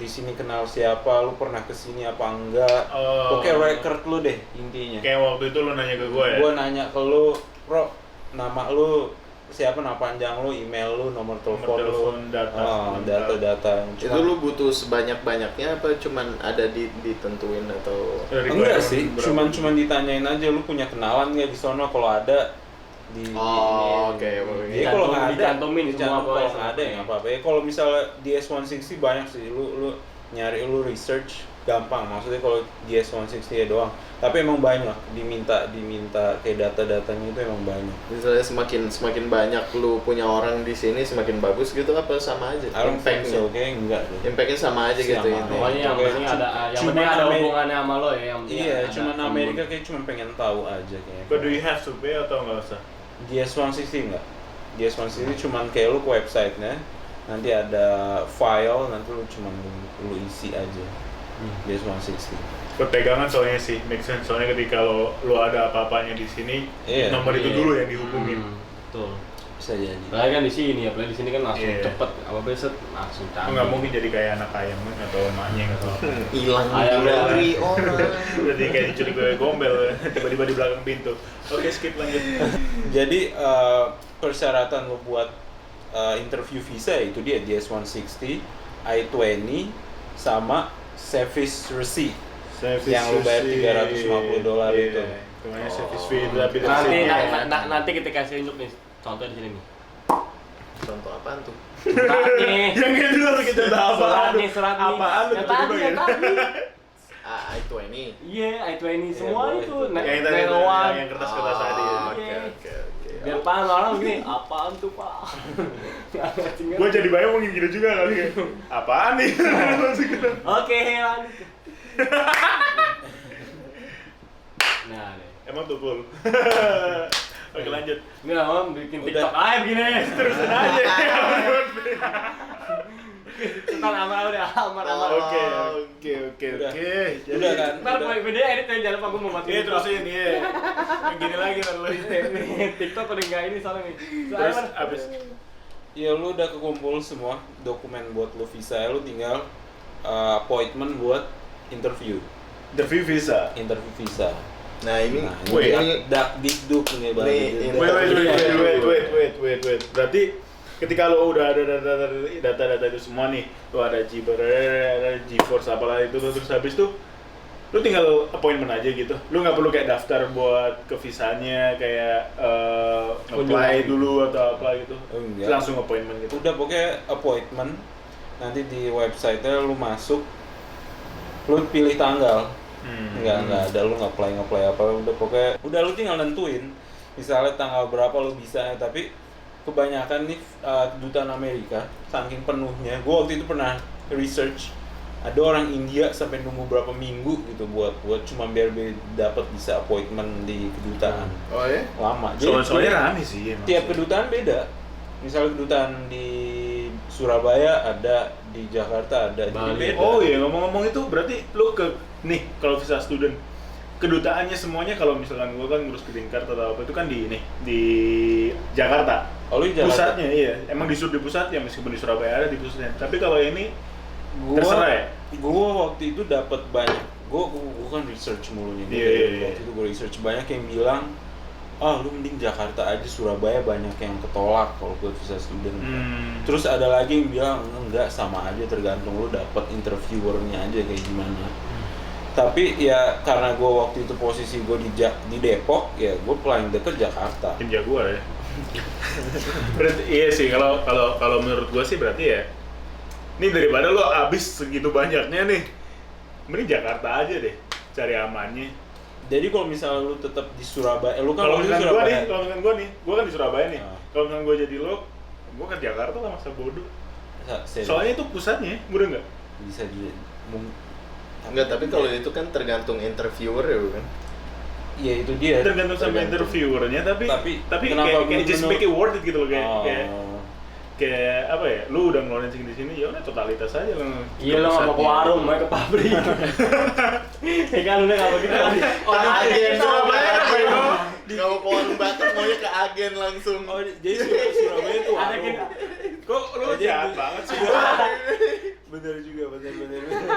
Speaker 1: di sini kenal siapa, lu pernah kesini apa enggak, pokoknya record lu deh intinya.
Speaker 2: Kayak waktu itu lu nanya ke gue ya.
Speaker 1: Gua nanya ke lu, bro, nama lu siapa, nama panjang lu, email lu, nomor telepon lu, data-data.
Speaker 3: Itu lu butuh sebanyak-banyaknya apa cuman ada ditentuin atau
Speaker 1: Enggak sih, cuman ditanyain aja lu punya kenalan nggak di sono, kalau ada di
Speaker 3: oke.
Speaker 1: Jadi kalau nggak ada
Speaker 4: dicantumin semua
Speaker 1: kalau
Speaker 4: pokoknya.
Speaker 1: nggak ada ya nggak apa-apa. Ya kalau misalnya DS-160 banyak sih, lu nyari, lu research gampang. Maksudnya kalau DS-160 ya doang. Tapi emang banyak diminta kayak data-datanya itu emang banyak.
Speaker 3: Misalnya semakin banyak lu punya orang di sini semakin bagus gitu apa sama aja?
Speaker 1: I don't think so, kayaknya enggak deh.
Speaker 3: Impactnya sama aja gitu
Speaker 1: Sama.
Speaker 3: ini.
Speaker 4: Pokoknya yang penting ada
Speaker 1: Cuman
Speaker 4: ada
Speaker 1: Ameri-
Speaker 4: hubungannya sama lo ya, yang penting
Speaker 1: Iya,
Speaker 4: ada
Speaker 1: cuman
Speaker 4: temen.
Speaker 1: Amerika kayak cuma pengen tahu aja kayaknya.
Speaker 2: But do you have to pay atau nggak usah?
Speaker 1: DS-160 enggak. DS-160 cuman kayak lu ke website-nya, nanti ada file, nanti lu cuman lu isi aja. DS-160.
Speaker 2: Perpegangan soalnya sih, make sense. Soalnya ketika lo ada apa-apanya di sini,
Speaker 1: Iya.
Speaker 2: nomor itu
Speaker 4: Iya.
Speaker 2: dulu yang dihubungin.
Speaker 4: Betul.
Speaker 1: Bisa jadi.
Speaker 4: Apalagi kan di sini kan langsung
Speaker 2: Iya.
Speaker 4: cepet, apa beset langsung
Speaker 2: Lo
Speaker 4: canggih.
Speaker 2: nggak mungkin jadi kayak anak ayam kan, atau emaknya atau apa.
Speaker 3: Hilang
Speaker 4: Ayam
Speaker 3: dari orang.
Speaker 2: Jadi kayak diculik gue gombel, tiba-tiba di belakang pintu. Oke, skip lanjut.
Speaker 1: Jadi persyaratan lo buat interview visa itu dia DS-160, I-20 sama service receipt. Yang lu bayar $350 itu.
Speaker 2: Namanya service fee, tapi
Speaker 4: Nanti kita kasih unjuk nih, contoh di sini nih.
Speaker 3: Contoh apaan tuh?
Speaker 4: Surat nih.
Speaker 2: yang itu harus kita tahu
Speaker 4: Surat nih.
Speaker 2: Apaan lu
Speaker 4: Yang
Speaker 2: tiba-tiba
Speaker 4: tadi,
Speaker 2: ya?
Speaker 4: yang tadi.
Speaker 3: I-20.
Speaker 4: Iya, I-20 semua
Speaker 1: boleh
Speaker 4: itu.
Speaker 1: itu.
Speaker 2: Yang tadi itu, yang kertas-kertas tadi.
Speaker 4: Iya.
Speaker 3: Oke.
Speaker 4: Biar paham orang gini, apaan tuh pak?
Speaker 2: Gue jadi bayang mungkin gitu juga kali ya. Apaan nih?
Speaker 4: Oke, lanjut. Nah, nih.
Speaker 2: Emang tuh full. Oke, lanjut.
Speaker 4: Ini lah bikin
Speaker 1: Udah.
Speaker 4: TikTok aja begini.
Speaker 2: Terusin aja.
Speaker 4: Ntar amal udah aman.
Speaker 2: Oke.
Speaker 1: Udah.
Speaker 2: Jadi
Speaker 1: Udah kan?
Speaker 4: Ntar video edit aja, jangan lupa gue mau mati.
Speaker 2: Iya, terusin iya. Yang gini lagi ntar lu.
Speaker 4: TikTok udah enggak ini soalnya nih.
Speaker 2: Terus abis
Speaker 1: Ya lu udah kekumpul semua dokumen buat lu visa, lu tinggal appointment buat interview
Speaker 2: visa.
Speaker 1: visa.
Speaker 3: Nah, ini
Speaker 2: Wait,
Speaker 1: Dakdikduk nih Bang.
Speaker 3: Nih,
Speaker 2: Wait. Berarti ketika lo udah ada data-data itu semua nih, lo ada GeForce apalah itu, terus habis itu lo tinggal appointment aja gitu. Lo nggak perlu kayak daftar buat ke visanya, kayak apply dulu atau apa gitu.
Speaker 1: Enggak.
Speaker 2: Langsung appointment gitu.
Speaker 1: Udah pokoknya appointment, nanti di website-nya lu masuk, lu pilih tanggal. Enggak ada, lu nggak apply apa, udah lu tinggal nentuin misalnya tanggal berapa lu bisa. Tapi kebanyakan nih kedutaan Amerika saking penuhnya, gua waktu itu pernah research, ada orang India sampai nunggu berapa minggu gitu buat cuma biar dapat bisa appointment di kedutaan.
Speaker 3: Oh ya?
Speaker 1: Lama.
Speaker 2: Soalnya rame sih emang.
Speaker 1: Tiap kedutaan beda. Misalnya kedutaan di Surabaya ada, di Jakarta ada, jadi
Speaker 4: Bali.
Speaker 1: beda.
Speaker 2: Oh iya, ngomong-ngomong itu berarti lo nih kalau visa student kedutaannya semuanya, kalau misalkan gua kan ngurus green card atau apa itu kan di Jakarta.
Speaker 1: Oh, lu di Jakarta?
Speaker 2: Pusatnya iya, emang disuruh di pusat ya, meskipun di Surabaya ada di pusatnya. Tapi kalau ini terserah ya?
Speaker 1: Gua waktu itu dapat banyak. Gua kan research mulu nih.
Speaker 2: Iya.
Speaker 1: Waktu itu gua research banyak yang bilang, lu mending Jakarta aja, Surabaya banyak yang ketolak kalau buat visa student. Terus ada lagi yang bilang enggak, sama aja, tergantung lu dapat interviewernya aja kayak gimana. Tapi ya karena gue waktu itu posisi gue di Depok, ya gue paling deket Jakarta.
Speaker 2: Tim Jaguar ya. Berarti iya sih, kalau menurut gua sih berarti ya, nih daripada lo abis segitu banyaknya nih, mending Jakarta aja deh, cari amannya.
Speaker 1: Jadi kalau misalnya lu tetap di Surabaya, lu kan
Speaker 2: Kalau
Speaker 1: waktu itu
Speaker 2: misalkan
Speaker 1: Surabaya.
Speaker 2: gua kan di Surabaya nih.
Speaker 1: Ah.
Speaker 2: Kalau misalkan gua jadi lo, gua ke Jakarta lah masa bodoh.
Speaker 1: Serius.
Speaker 2: Soalnya itu pusatnya, bener nggak?
Speaker 1: bisa di
Speaker 3: Enggak, tapi kalau itu kan tergantung interviewer ya bukan?
Speaker 1: ya itu dia.
Speaker 2: Tergantung sama
Speaker 3: Tergantung.
Speaker 2: interviewernya, tapi
Speaker 1: kenapa
Speaker 2: kayak just
Speaker 1: menurut-
Speaker 2: make it worth it gitu loh,
Speaker 1: Oh.
Speaker 2: kayak apa ya? Lu udah ngeluarin segini sini, ya udah totalitas aja lo.
Speaker 4: Iya lo nggak mau ke warung, mau ke pabrik. Ya kan udah nggak begitu kan?
Speaker 3: Orang agen Surabaya
Speaker 2: apa
Speaker 3: kan
Speaker 2: itu?
Speaker 3: Nggak mau ke warung Batak, maunya ke agen langsung.
Speaker 1: Oh, jadi Surabaya itu
Speaker 4: Ada
Speaker 1: warung.
Speaker 4: kita.
Speaker 2: Kok lu
Speaker 1: Jadi-
Speaker 2: jahat banget sih?
Speaker 1: Bener juga, bener.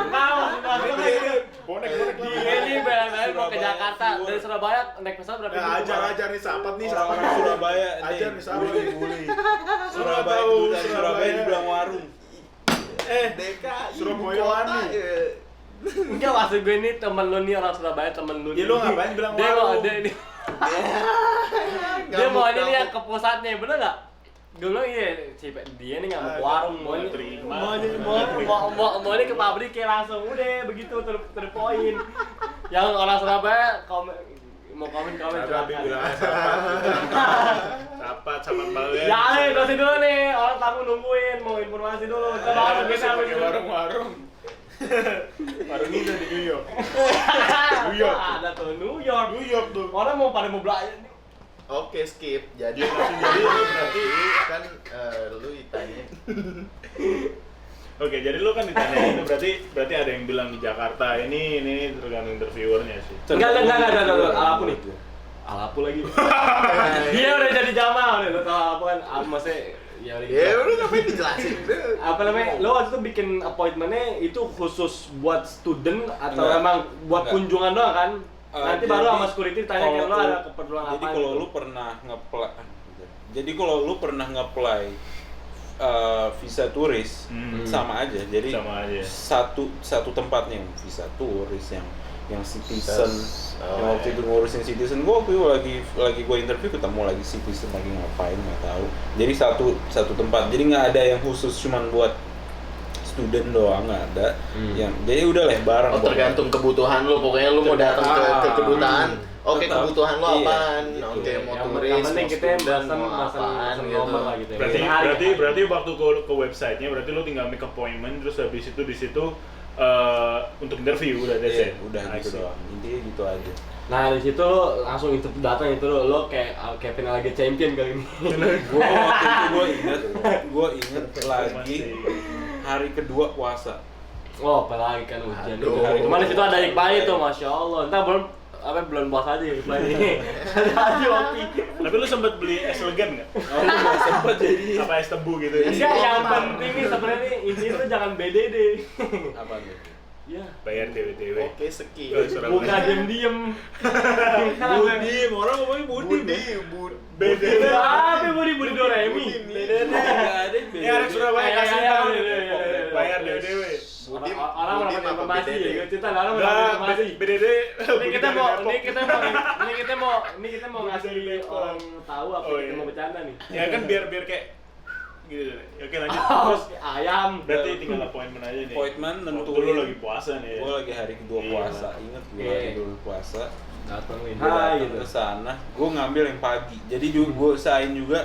Speaker 4: Mau sebenarnya.
Speaker 2: Bonek
Speaker 4: Dia ini bela-belain mau ke Jakarta dari Surabaya naik pesawat berapa ribu?
Speaker 2: ajar nih sahabat nih,
Speaker 1: Orang Surabaya
Speaker 2: Ajar nih sahabat.
Speaker 1: bully.
Speaker 2: Surabaya,
Speaker 1: Surabaya, kedutaan Surabaya dibilang warung.
Speaker 3: DKI
Speaker 2: Surabaya
Speaker 3: kota,
Speaker 2: mana?
Speaker 3: ya.
Speaker 4: Enggak, maksud gue ini temen lu nih orang Surabaya, temen lu
Speaker 2: Ya
Speaker 4: nih.
Speaker 2: lu ngapain bilang
Speaker 4: Dia mau
Speaker 2: warung?
Speaker 4: dia mau ini nih yang ke pusatnya, bener nggak? Gue bilang iya, dia nih nggak mau ke warung, mau ini
Speaker 2: terima.
Speaker 4: mau ini ke pabrik kayak langsung udah begitu terpoin. Yang orang Surabaya mau komen
Speaker 2: Tapi bilang sahabat banget.
Speaker 4: Ya nih, kasih dulu nih, orang tamu nungguin, mau informasi dulu. Kita baru
Speaker 2: Bisa
Speaker 4: kita
Speaker 2: pakai warung. Warung itu di New York. New York.
Speaker 4: Ada tuh New York.
Speaker 2: New York tuh.
Speaker 4: Orang mau pada mau belajar.
Speaker 3: Oke, skip. Jadi
Speaker 2: Jadi berarti
Speaker 3: kan lu ditanya.
Speaker 2: Oke, jadi lu kan ditanya itu berarti ada yang bilang di Jakarta ini tergantung interviewernya sih.
Speaker 4: Enggak. Alapu nih. Alapu lagi. Dia udah jadi Jamal nih, lo tau apa kan? Maksudnya ya
Speaker 3: Ya udah ngapain dijelasin?
Speaker 4: apa namanya? Lo waktu itu bikin appointmentnya itu khusus buat student atau
Speaker 1: Enggak.
Speaker 4: emang buat
Speaker 1: Enggak.
Speaker 4: kunjungan doang kan? Nanti
Speaker 1: Jadi,
Speaker 4: baru sama security tanya kayak
Speaker 1: kalau
Speaker 4: lo ada
Speaker 1: lu-
Speaker 4: keperluan apa?
Speaker 1: Jadi kalau lu pernah nge-apply visa turis sama aja. Jadi
Speaker 2: Sama aja.
Speaker 1: satu tempatnya yang visa turis yang citizen.
Speaker 3: Oh,
Speaker 1: Yang waktu itu ngurusin citizen, gue waktu itu lagi gue interview ketemu lagi citizen lagi ngapain nggak tahu. Jadi satu tempat. Jadi nggak ada yang khusus cuman buat student doang, nggak ada. Jadi udah lah bareng.
Speaker 3: Oh, tergantung kebutuhan lu. Pokoknya lu mau datang ke kedutaan. Oke,
Speaker 1: Tetap.
Speaker 3: kebutuhan lu
Speaker 1: Iya,
Speaker 3: apaan?
Speaker 1: gitu.
Speaker 3: Oke, mau
Speaker 4: yang
Speaker 3: turis,
Speaker 4: yang
Speaker 3: mau
Speaker 4: penting kita
Speaker 3: student, mau apaan
Speaker 4: masan
Speaker 3: gitu.
Speaker 4: nomor lah gitu ya.
Speaker 2: Berarti waktu ke website-nya berarti lu tinggal make appointment terus habis itu di situ untuk interview udah that's
Speaker 1: Iya,
Speaker 2: it.
Speaker 1: udah
Speaker 2: I
Speaker 1: gitu
Speaker 2: see.
Speaker 1: doang. Intinya gitu aja.
Speaker 4: Nah di situ lo langsung itu datang itu lo kayak final lagi champion kali ini.
Speaker 1: Gue waktu itu gue inget lagi hari kedua puasa.
Speaker 4: Oh apalagi kan hujan itu.
Speaker 3: Aduh.
Speaker 4: Cuman di situ ada Iqbal itu, masya Allah. Entar belum puasa aja Iqbal ini. Ada aja Oki.
Speaker 2: Tapi lu sempet beli es legan nggak?
Speaker 1: Oh, lu nggak sempet jadi.
Speaker 2: Apa es tebu gitu?
Speaker 4: Enggak, yang penting nih sebenarnya intinya tuh jangan BDD.
Speaker 1: Apa tuh?
Speaker 4: Ya.
Speaker 2: Bayar TW.
Speaker 3: Oke, skip.
Speaker 2: Oh,
Speaker 4: Buka diem.
Speaker 1: Budi, orang ngomongin Budi.
Speaker 2: Beda.
Speaker 4: Tapi Budi Doremi.
Speaker 1: Beda nggak ada yang beda.
Speaker 2: Ya anak Surabaya kasih
Speaker 4: Iya,
Speaker 2: tahu.
Speaker 4: iya.
Speaker 2: Bayar DW.
Speaker 3: Budi,
Speaker 4: Orang
Speaker 3: Budi
Speaker 4: dapat
Speaker 3: apa
Speaker 4: informasi
Speaker 3: BDD?
Speaker 4: ya, cerita orang dapat
Speaker 2: Enggak,
Speaker 4: informasi.
Speaker 2: BDD.
Speaker 4: Ini kita mau ngasih orang tahu apa
Speaker 2: Oh,
Speaker 4: kita
Speaker 2: iya.
Speaker 4: mau bercanda nih.
Speaker 2: Ya kan biar kayak gitu. Oke lanjut.
Speaker 4: Terus
Speaker 2: Terus
Speaker 4: ayam.
Speaker 2: berarti tinggal appointment aja nih.
Speaker 1: Appointment
Speaker 2: Waktu
Speaker 1: nentuin.
Speaker 2: lu lagi puasa nih.
Speaker 1: Gue lagi hari kedua
Speaker 2: Iya.
Speaker 1: puasa, inget gue
Speaker 4: Iya.
Speaker 1: lagi dulu puasa.
Speaker 4: Datang nih.
Speaker 1: Gue
Speaker 4: Hai
Speaker 1: datang
Speaker 4: gitu.
Speaker 1: ke sana, gue ngambil yang pagi. Jadi juga gue usahain juga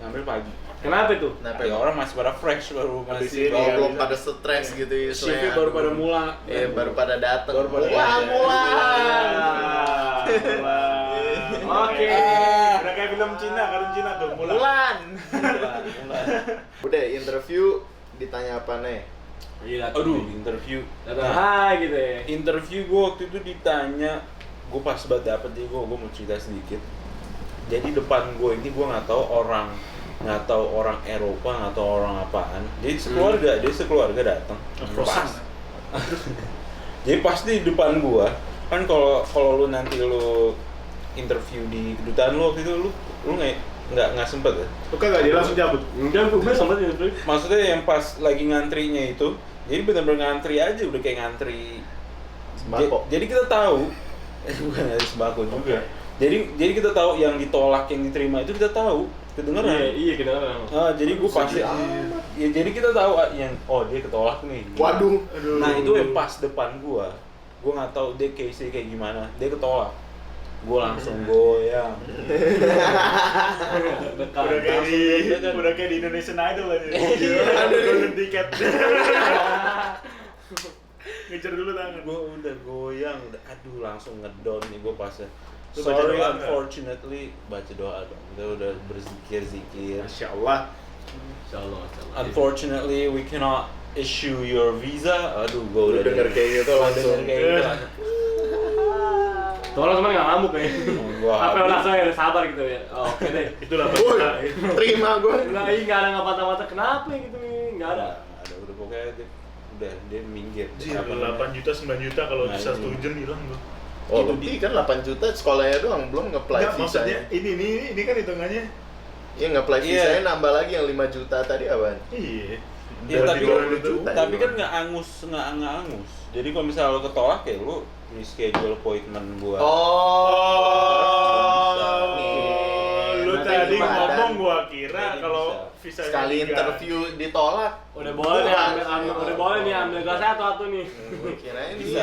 Speaker 1: ngambil pagi.
Speaker 4: Kenapa itu?
Speaker 3: Kenapa?
Speaker 1: Ya orang masih pada fresh baru
Speaker 2: Habis
Speaker 1: masih
Speaker 2: ini
Speaker 3: Oh,
Speaker 2: ya,
Speaker 3: belum
Speaker 2: bisa.
Speaker 3: pada stres gitu ya.
Speaker 1: shiftnya baru pada mulai.
Speaker 3: Baru pada datang.
Speaker 1: Baru pada
Speaker 3: Mulan.
Speaker 4: Oke.
Speaker 2: Udah kayak film Cina, kartun Cina tuh, Mulan.
Speaker 3: Mulan.
Speaker 1: Mulai.
Speaker 3: Udah interview ditanya apa nih?
Speaker 4: Iya.
Speaker 1: Aduh, interview.
Speaker 4: Datang
Speaker 1: Nah,
Speaker 4: hai gitu ya.
Speaker 1: interview gue waktu itu ditanya, gue pas banget dapet jadi gue mau cerita sedikit. Jadi depan gue ini gue nggak tahu orang Eropa, nggak tahu orang apaan. Jadi dia sekeluarga datang.
Speaker 2: Frozen.
Speaker 1: Jadi pasti di depan gue kan kalau lu nanti lu interview di kedutaan lu waktu itu lu nggak sempet ya.
Speaker 2: Lu kagak dia langsung cabut.
Speaker 4: Enggak, gue sempet itu.
Speaker 1: Maksudnya yang pas lagi ngantrinya itu, jadi bener-bener ngantri aja, udah kayak ngantri
Speaker 3: Sembako.
Speaker 1: Jadi kita tahu, bukan dari sembako juga. Jadi kita tahu yang ditolak, yang diterima itu kita tahu, kedengeran.
Speaker 4: Iya kita kan.
Speaker 1: Jadi gue pasti, ya jadi kita tahu yang dia ketolak nih.
Speaker 3: Waduh.
Speaker 1: Nah itu yang pas depan gua, gue nggak tahu dia case kayak gimana, dia ketolak, gue langsung goyang.
Speaker 2: Udah kayak di Indonesian Idol aja. Golden ticket. Ngejar dulu tangan.
Speaker 1: Gue udah goyang, aduh langsung ngedown nih gue pasnya.
Speaker 2: Lu baca
Speaker 1: Sorry,
Speaker 2: doa
Speaker 1: unfortunately baca doa dong. Kita udah berzikir.
Speaker 2: Masya Allah.
Speaker 4: Insyaallah.
Speaker 1: Unfortunately we cannot issue your visa. Aduh, gue udah
Speaker 3: denger kayak gitu langsung.
Speaker 4: Tolong teman nggak ngamuk ya.
Speaker 1: Gua
Speaker 4: Apa
Speaker 1: habis.
Speaker 4: langsung ya sabar gitu ya. Oh, oke deh.
Speaker 2: Itulah
Speaker 3: Woi,
Speaker 2: Pak.
Speaker 3: terima gue.
Speaker 4: Nggak ada mata-mata kenapa gitu nih? Nggak ada.
Speaker 1: Ada udah pokoknya dia minggir.
Speaker 2: Jir,
Speaker 1: Apa namanya?
Speaker 2: 8 juta, 9 juta kalau
Speaker 1: Nah,
Speaker 2: bisa
Speaker 1: ini.
Speaker 2: setuju hilang gua.
Speaker 3: Oh, lebih kan 8 juta sekolahnya doang, belum nge-apply
Speaker 2: Enggak, maksudnya
Speaker 3: visanya.
Speaker 2: ini kan hitungannya.
Speaker 3: Iya, nge-apply
Speaker 1: Iya.
Speaker 3: visanya nambah lagi yang 5 juta tadi apaan?
Speaker 2: Iya.
Speaker 1: Ya,
Speaker 2: Udah
Speaker 1: tapi
Speaker 2: di
Speaker 1: kan,
Speaker 2: bawah itu.
Speaker 1: tapi kan nggak angus. Jadi kalau misalnya lo ketolak ya lo reschedule appointment buat.
Speaker 2: Oh, lu
Speaker 3: Berarti
Speaker 2: tadi
Speaker 3: gimana?
Speaker 2: ngomong gua kira
Speaker 1: Jadi
Speaker 2: kalau
Speaker 1: bisa.
Speaker 2: visa
Speaker 3: Sekali interview ditolak.
Speaker 4: Udah boleh nih udah boleh nih ambil gelas satu nih.
Speaker 3: Gue kirain
Speaker 1: Bisa.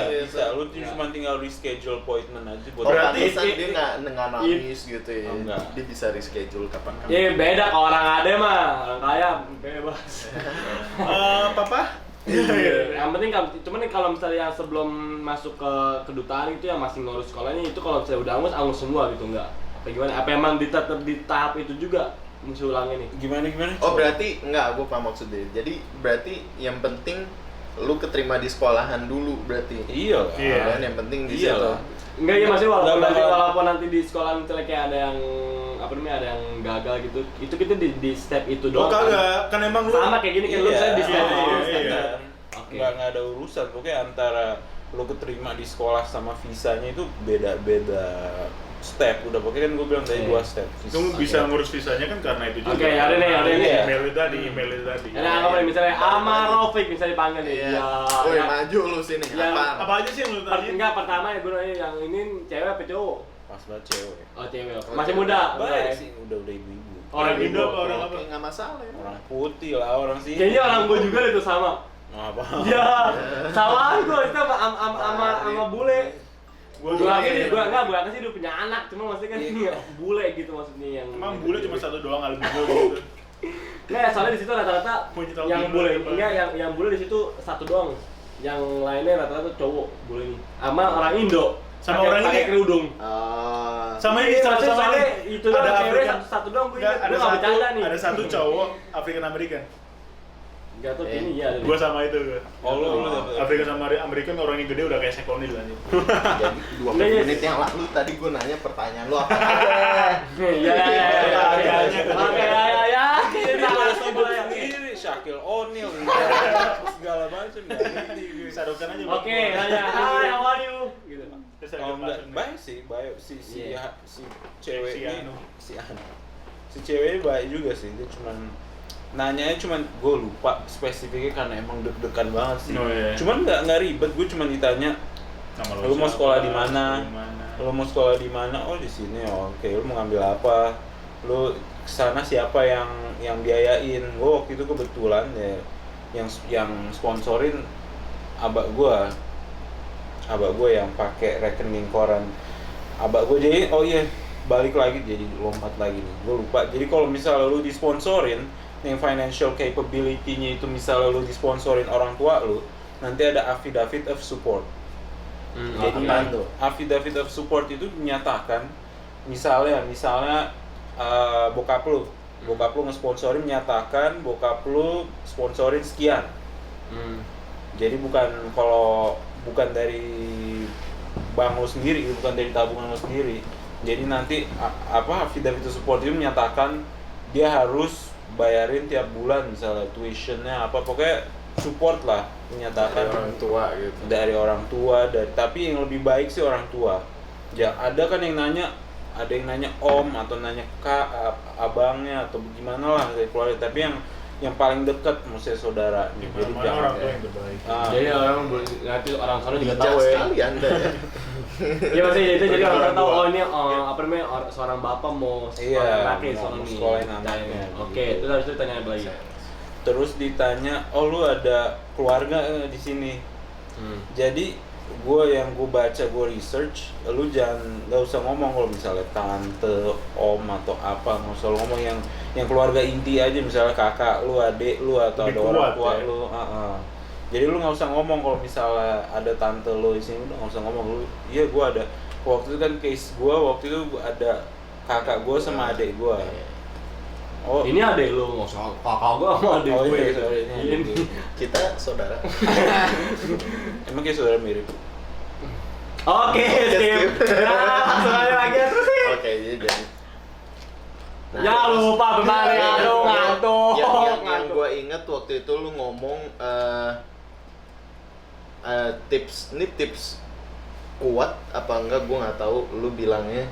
Speaker 1: Lo cuma tinggal reschedule appointment aja buat.
Speaker 3: Oh,
Speaker 2: Berarti
Speaker 3: pantesan
Speaker 4: i-
Speaker 3: dia nggak nangis gitu ya.
Speaker 1: Oh, enggak.
Speaker 3: Dia bisa reschedule kapan-kapan.
Speaker 4: Ya beda kalau orang ada mah, orang kaya bebas.
Speaker 2: Papa?
Speaker 4: Yang penting cuman nih kalau misalnya yang sebelum masuk ke kedutaan itu yang masih ngurus sekolahnya itu kalau misalnya udah angus semua gitu enggak? Apa gimana? Apa emang di tahap itu juga mesti ulangin nih?
Speaker 1: Gimana?
Speaker 3: Oh, berarti enggak, gue paham maksudnya. Jadi berarti yang penting lu keterima di sekolahan dulu berarti.
Speaker 1: Iya lah.
Speaker 2: Iya.
Speaker 3: Kan yang penting di
Speaker 1: Iya
Speaker 3: situ.
Speaker 1: lah.
Speaker 4: Enggak ya masih walaupun
Speaker 1: Nggak
Speaker 4: nanti
Speaker 1: bakal-
Speaker 4: walaupun nanti di sekolah misalnya kayak ada yang apa namanya ada yang gagal gitu, itu kita di step itu
Speaker 2: Oh
Speaker 4: doang. kan?
Speaker 2: kagak, kan emang lu
Speaker 4: Sama kayak gini kan lu misalnya di step
Speaker 2: iya,
Speaker 4: itu.
Speaker 2: iya, iya.
Speaker 4: Oke.
Speaker 1: Nggak ada urusan. Pokoknya antara lo keterima di sekolah sama visanya itu beda step. Udah pokoknya kan gue bilang tadi
Speaker 4: Oke.
Speaker 1: 2 step.
Speaker 2: Itu bisa ngurus visanya kan karena itu juga.
Speaker 4: Oke, ada nih.
Speaker 2: Email itu tadi.
Speaker 4: Ada apa nih misalnya Amarofik misalnya dipanggil nih.
Speaker 3: Iya.
Speaker 4: Ya.
Speaker 3: Woi,
Speaker 4: ya.
Speaker 3: maju lu sini.
Speaker 4: Ya,
Speaker 3: Apa?
Speaker 2: Apa aja sih yang lu tanya?
Speaker 4: Enggak, pertama ya gue nanya yang ini cewek apa cowok?
Speaker 1: Pas banget cewek.
Speaker 4: Oh cewek. Masih muda.
Speaker 1: Baik
Speaker 4: Oke.
Speaker 1: sih, udah ibu-ibu.
Speaker 4: Orang
Speaker 2: Indo
Speaker 4: Indo.
Speaker 2: apa orang apa?
Speaker 3: Oke, nggak masalah ya.
Speaker 1: Orang putih lah, orang sih.
Speaker 4: Kayaknya orang gue juga itu sama.
Speaker 1: Apa?
Speaker 4: Ya, salah gue itu sama bule.
Speaker 2: Gua
Speaker 4: Gue
Speaker 2: juga
Speaker 4: sih,
Speaker 2: iya.
Speaker 4: gue sih udah punya anak, cuma maksudnya kan
Speaker 1: Iya.
Speaker 4: bule gitu maksudnya yang.
Speaker 2: Emang bule cuma satu doang albino gitu.
Speaker 4: Nggak, soalnya di situ rata-rata
Speaker 2: Punya tahu
Speaker 4: yang
Speaker 2: gimana,
Speaker 4: bule,
Speaker 2: Pak?
Speaker 4: enggak yang bule di situ satu doang. Yang lainnya rata-rata cowok bule nih. Sama orang Indo.
Speaker 2: Sama
Speaker 4: Pakai-
Speaker 2: orang ini
Speaker 4: pakai
Speaker 2: ya?
Speaker 4: kerudung.
Speaker 2: Sama ini
Speaker 4: Iya,
Speaker 2: sama
Speaker 4: maksudnya
Speaker 2: sama
Speaker 4: soalnya
Speaker 2: ini.
Speaker 4: itu doang cewek
Speaker 2: African-
Speaker 4: satu doang gue
Speaker 2: Nggak,
Speaker 4: ingat.
Speaker 2: ada
Speaker 4: Gue nggak
Speaker 2: satu
Speaker 4: bercanda nih.
Speaker 2: ada satu cowok African American.
Speaker 4: Gak tau ini ya.
Speaker 2: Gua sama itu gua.
Speaker 1: Oh, lu dapet.
Speaker 2: Afrika sama Amerika orangnya gede udah kayak sekonil anjing.
Speaker 3: Jadi 20
Speaker 4: Nggak, iya.
Speaker 3: menit yang lalu tadi gue nanya pertanyaan lu apa?
Speaker 4: Iya ya. Oke ya. Kita harus
Speaker 1: Sebut sendiri, Shaquille O'Neal, segala macam. Nggak ngerti gue.
Speaker 2: Sarukan aja.
Speaker 4: Oke, nanya. Hai, how are you? Gitu.
Speaker 2: Terus ada
Speaker 1: Oh enggak,
Speaker 2: pasang.
Speaker 1: baik sih, baik si
Speaker 4: Iya.
Speaker 1: cewek
Speaker 2: Si
Speaker 1: ini,
Speaker 2: Anu.
Speaker 1: si cewek ini baik juga sih, dia cuman nanyanya cuman gue lupa spesifiknya karena emang deg-degan banget sih.
Speaker 2: Oh, iya.
Speaker 1: Cuman nggak ribet, gue cuman ditanya
Speaker 2: Nama
Speaker 1: lu mau
Speaker 2: siapa?
Speaker 1: sekolah di mana?
Speaker 2: Di mana?
Speaker 1: lu mau sekolah di mana? Oh di sini. Oh, oke, lu mau ngambil apa? Lu kesana siapa yang biayain? Gue waktu itu kebetulan ya yang sponsorin abak gue yang pakai rekening koran abak gue. Jadi oh iya, balik lagi jadi lompat lagi nih, gue lupa. Jadi kalau misalnya lu disponsorin yang financial capability-nya itu, misalnya lu disponsorin orang tua lu, nanti ada affidavit of support. Jadi
Speaker 3: apaan tuh?
Speaker 1: affidavit of support itu menyatakan misalnya bokap lu ngesponsorin, menyatakan bokap lu sponsorin sekian. Jadi bukan dari bank lu sendiri, bukan dari tabungan lu sendiri. Jadi nanti affidavit of support itu menyatakan dia harus bayarin tiap bulan misalnya tuitionnya apa, pokoknya support lah, menyatakan
Speaker 3: Dari orang tua gitu.
Speaker 1: dari orang tua. Tapi yang lebih baik sih orang tua. Ya ada kan yang nanya, ada yang nanya om atau nanya kak, abangnya atau gimana lah dari keluarga, tapi yang paling dekat maksudnya saudara. Jadi
Speaker 2: Mana
Speaker 1: jangan
Speaker 2: orang tua yang terbaik.
Speaker 4: Jadi orang nanti orang sana juga
Speaker 3: Bijak
Speaker 4: tahu ya.
Speaker 3: sekali Anda ya.
Speaker 4: Iya maksudnya itu jadi orang tahu
Speaker 2: Orang
Speaker 4: oh ini apa namanya seorang bapak mau
Speaker 1: Iya,
Speaker 4: sekolah laki
Speaker 1: mau
Speaker 4: seorang nih.
Speaker 1: sekolahin anaknya,
Speaker 4: Oke,
Speaker 1: gitu.
Speaker 4: terus habis itu tanya apa lagi?
Speaker 1: Terus ditanya, oh lu ada keluarga di sini? Jadi yang gue baca, gue research, lu nggak usah ngomong kalau misalnya tante, om atau apa, nggak usah lu ngomong yang keluarga inti aja, misalnya kakak lu, adik lu atau
Speaker 2: Lebih
Speaker 1: ada orang
Speaker 2: kuat,
Speaker 1: tua
Speaker 2: ya?
Speaker 1: lu. Jadi lu nggak usah ngomong kalau misalnya ada tante lu di sini, udah nggak usah ngomong lu. Iya, gue ada waktu itu kan case gue waktu itu ada kakak gue sama adik gue. Oh,
Speaker 4: Ini adek lu, nggak usah kakak gua sama adek
Speaker 1: oh
Speaker 4: gue.
Speaker 1: iya, sorry, ini adik
Speaker 4: Ini.
Speaker 1: gue.
Speaker 3: Kita saudara.
Speaker 1: Emang kayak saudara mirip.
Speaker 4: Oke, skip. Nah, langsung aja lagi terus sih.
Speaker 3: Oke, jadi
Speaker 4: Jangan lupa berbalik, aduh ngantuk.
Speaker 3: yang gue inget waktu itu lu ngomong tips kuat apa enggak gue nggak tahu. Lu bilangnya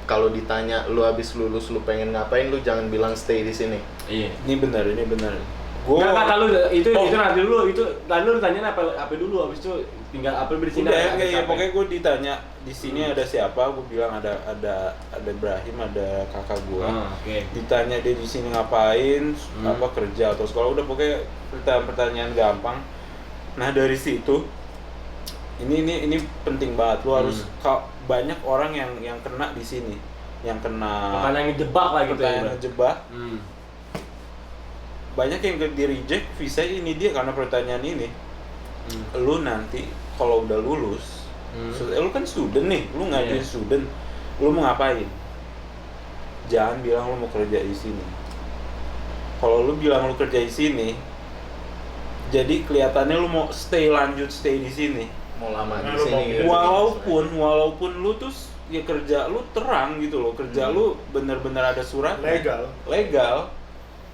Speaker 3: kalau ditanya lu habis lulus lu pengen ngapain, lu jangan bilang stay di sini.
Speaker 4: Iya.
Speaker 1: Ini benar.
Speaker 4: Nggak, kata lu itu
Speaker 1: Oh.
Speaker 4: nanti dulu, itu tadi lu ditanyain apa dulu, habis itu tinggal apa di sini.
Speaker 1: Udah, ya pokoknya gue ditanya di sini ada siapa, gue bilang ada Ibrahim, ada kakak gue.
Speaker 4: Oke.
Speaker 1: Ditanya dia di sini ngapain, apa kerja atau sekolah, udah pokoknya pertanyaan gampang. Nah dari situ ini penting banget, lu harus banyak orang yang kena di sini, yang kena
Speaker 4: Pertanyaan ngejebak lah gitu ya.
Speaker 1: pertanyaan ngejebak. Banyak yang di reject visa ini dia karena pertanyaan ini. Lu nanti kalau udah lulus, lu kan student nih, lu nggak jadi student, lu mau ngapain? Jangan bilang lu mau kerja di sini. Kalau lu bilang lu kerja di sini, jadi kelihatannya lu mau stay di sini.
Speaker 3: Mau lama
Speaker 2: Nah,
Speaker 3: di
Speaker 2: lu
Speaker 3: sini.
Speaker 2: mau
Speaker 3: gitu.
Speaker 1: Walaupun lu tuh ya kerja lu terang gitu loh, kerja lu bener-bener ada surat legal,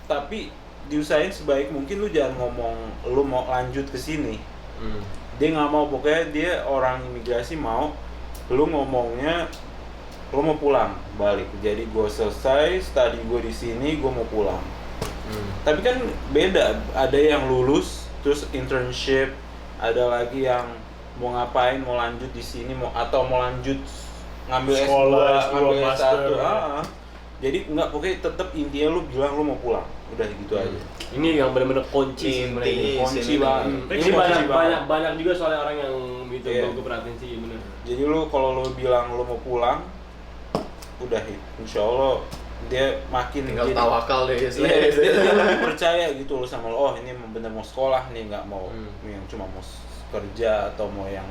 Speaker 1: tapi diusahain sebaik mungkin lu jangan ngomong lu mau lanjut ke sini. Dia nggak mau, pokoknya dia orang imigrasi mau lu ngomongnya lu mau pulang balik. Jadi gue selesai study gue di sini, gue mau pulang. Tapi kan beda, ada yang lulus terus internship, ada lagi yang mau ngapain, mau lanjut di sini, mau lanjut ngambil
Speaker 2: Sekolah,
Speaker 1: S2, ngambil
Speaker 2: master.
Speaker 1: S1. Jadi enggak, pokoknya tetap intinya lu bilang lu mau pulang. Udah gitu aja.
Speaker 4: Ini yang benar-benar kunci sebenarnya ini.
Speaker 1: Kunci
Speaker 3: sini.
Speaker 1: banget.
Speaker 4: Ini banyak juga soalnya orang yang gitu,
Speaker 1: Iya.
Speaker 4: gue perhatiin sih bener.
Speaker 1: Jadi lu kalau lu bilang lu mau pulang, udah insya Allah dia makin
Speaker 3: Tinggal
Speaker 1: jadi-
Speaker 3: tawakal deh.
Speaker 1: Dia lebih percaya gitu loh sama lo. Oh ini bener mau sekolah nih, nggak mau yang cuma mau kerja atau mau yang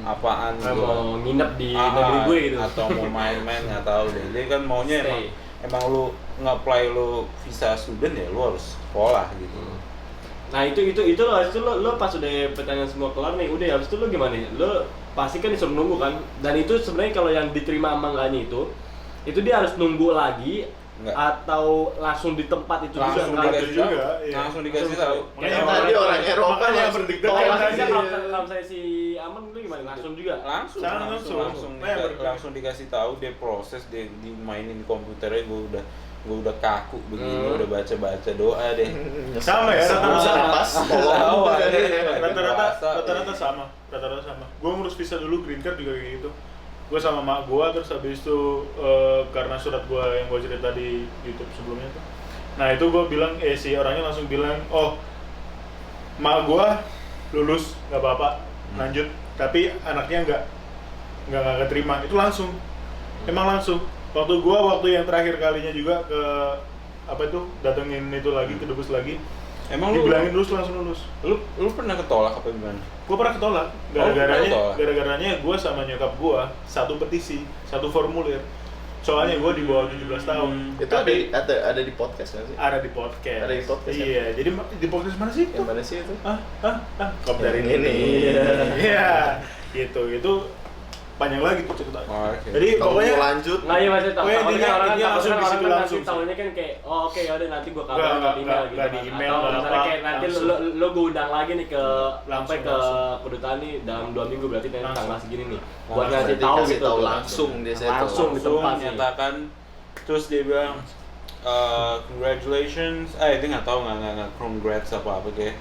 Speaker 1: apaan gitu.
Speaker 4: Mau nginep di negeri gue gitu.
Speaker 1: Atau mau main-main, nggak tahu deh. Dia kan maunya
Speaker 4: Stay.
Speaker 1: emang lu nge-apply lu visa student ya lu harus sekolah gitu.
Speaker 4: Nah itu lo habis itu lo pas udah pertanyaan semua kelar nih, udah habis itu lo gimana nih? Lo pasti kan disuruh nunggu kan? Dan itu sebenarnya kalau yang diterima sama enggaknya itu dia harus nunggu lagi.
Speaker 1: Enggak.
Speaker 4: Atau langsung di tempat itu
Speaker 1: Langsung
Speaker 4: juga
Speaker 1: dikasih
Speaker 2: juga,
Speaker 1: tahu.
Speaker 2: iya.
Speaker 1: Langsung dikasih tahu.
Speaker 3: Makanya tadi orang Eropa
Speaker 2: makanya
Speaker 3: langsung
Speaker 2: berdiktat
Speaker 3: ditolak.
Speaker 2: tadi.
Speaker 4: Kalau saya si Aman lu gimana? Langsung juga?
Speaker 1: langsung dikasih tahu, dia proses, dia dimainin di komputernya. Gue udah kaku begini, udah baca doa deh.
Speaker 2: Sama ya, rata-rata
Speaker 3: Pas
Speaker 1: Tahu,
Speaker 2: rata-rata sama. Gue ngurus visa dulu, green card juga kayak gitu. Gue sama mak gue, terus habis itu karena surat gue yang gue cerita di YouTube sebelumnya tuh. Nah itu gue bilang, si orangnya langsung bilang, oh mak gue lulus nggak apa-apa, lanjut. Tapi anaknya nggak terima, itu langsung. Emang langsung. Waktu yang terakhir kalinya juga ke apa itu datengin itu lagi ke dubes lagi.
Speaker 1: Emang lu
Speaker 2: Dibilangin langsung lulus.
Speaker 1: lu pernah ketolak apa gimana?
Speaker 2: Gue pernah ketolak. Gara-garanya gue sama nyokap gue satu petisi, satu formulir. Soalnya gue di bawah 17 tahun.
Speaker 3: Itu ada di podcast nggak sih?
Speaker 2: Ada di podcast.
Speaker 3: Ada di podcast, kan?
Speaker 2: Iya, jadi di podcast mana sih itu?
Speaker 3: Yang mana sih itu?
Speaker 2: Kop dari
Speaker 3: Yang ini.
Speaker 2: Iya, gitu. Itu panjang lagi tuh cerita.
Speaker 1: Oh, oke.
Speaker 2: Jadi
Speaker 3: Kalau
Speaker 2: pokoknya
Speaker 3: mau lanjut,
Speaker 4: Nah iya masih tahu.
Speaker 2: Pokoknya
Speaker 4: Takutnya
Speaker 2: intinya-
Speaker 4: orang kan
Speaker 2: intinya langsung
Speaker 4: takutnya
Speaker 2: di situ
Speaker 4: orang
Speaker 2: langsung
Speaker 4: nanti tahunya kan kayak oh oke ya udah nanti gua
Speaker 2: Nggak,
Speaker 4: kabarin
Speaker 2: nggak,
Speaker 4: di email gitu.
Speaker 2: nggak di
Speaker 4: kan.
Speaker 2: email,
Speaker 4: Atau
Speaker 2: nggak
Speaker 4: misalnya
Speaker 2: apa,
Speaker 4: kayak nanti
Speaker 2: langsung.
Speaker 4: lo gua undang lagi nih ke sampai ke
Speaker 2: Langsung.
Speaker 4: kedutaan nih dalam 2 minggu berarti nanti
Speaker 2: Langsung.
Speaker 4: tanggal segini nih.
Speaker 1: Langsung.
Speaker 4: Buat ngasih
Speaker 3: Berarti
Speaker 4: tahu
Speaker 3: kasih
Speaker 4: gitu.
Speaker 3: tahu langsung dia saya tahu.
Speaker 4: Langsung di tempat nih.
Speaker 1: nyatakan. Terus dia bilang congratulations, dia nggak tahu nggak congrats apa kayak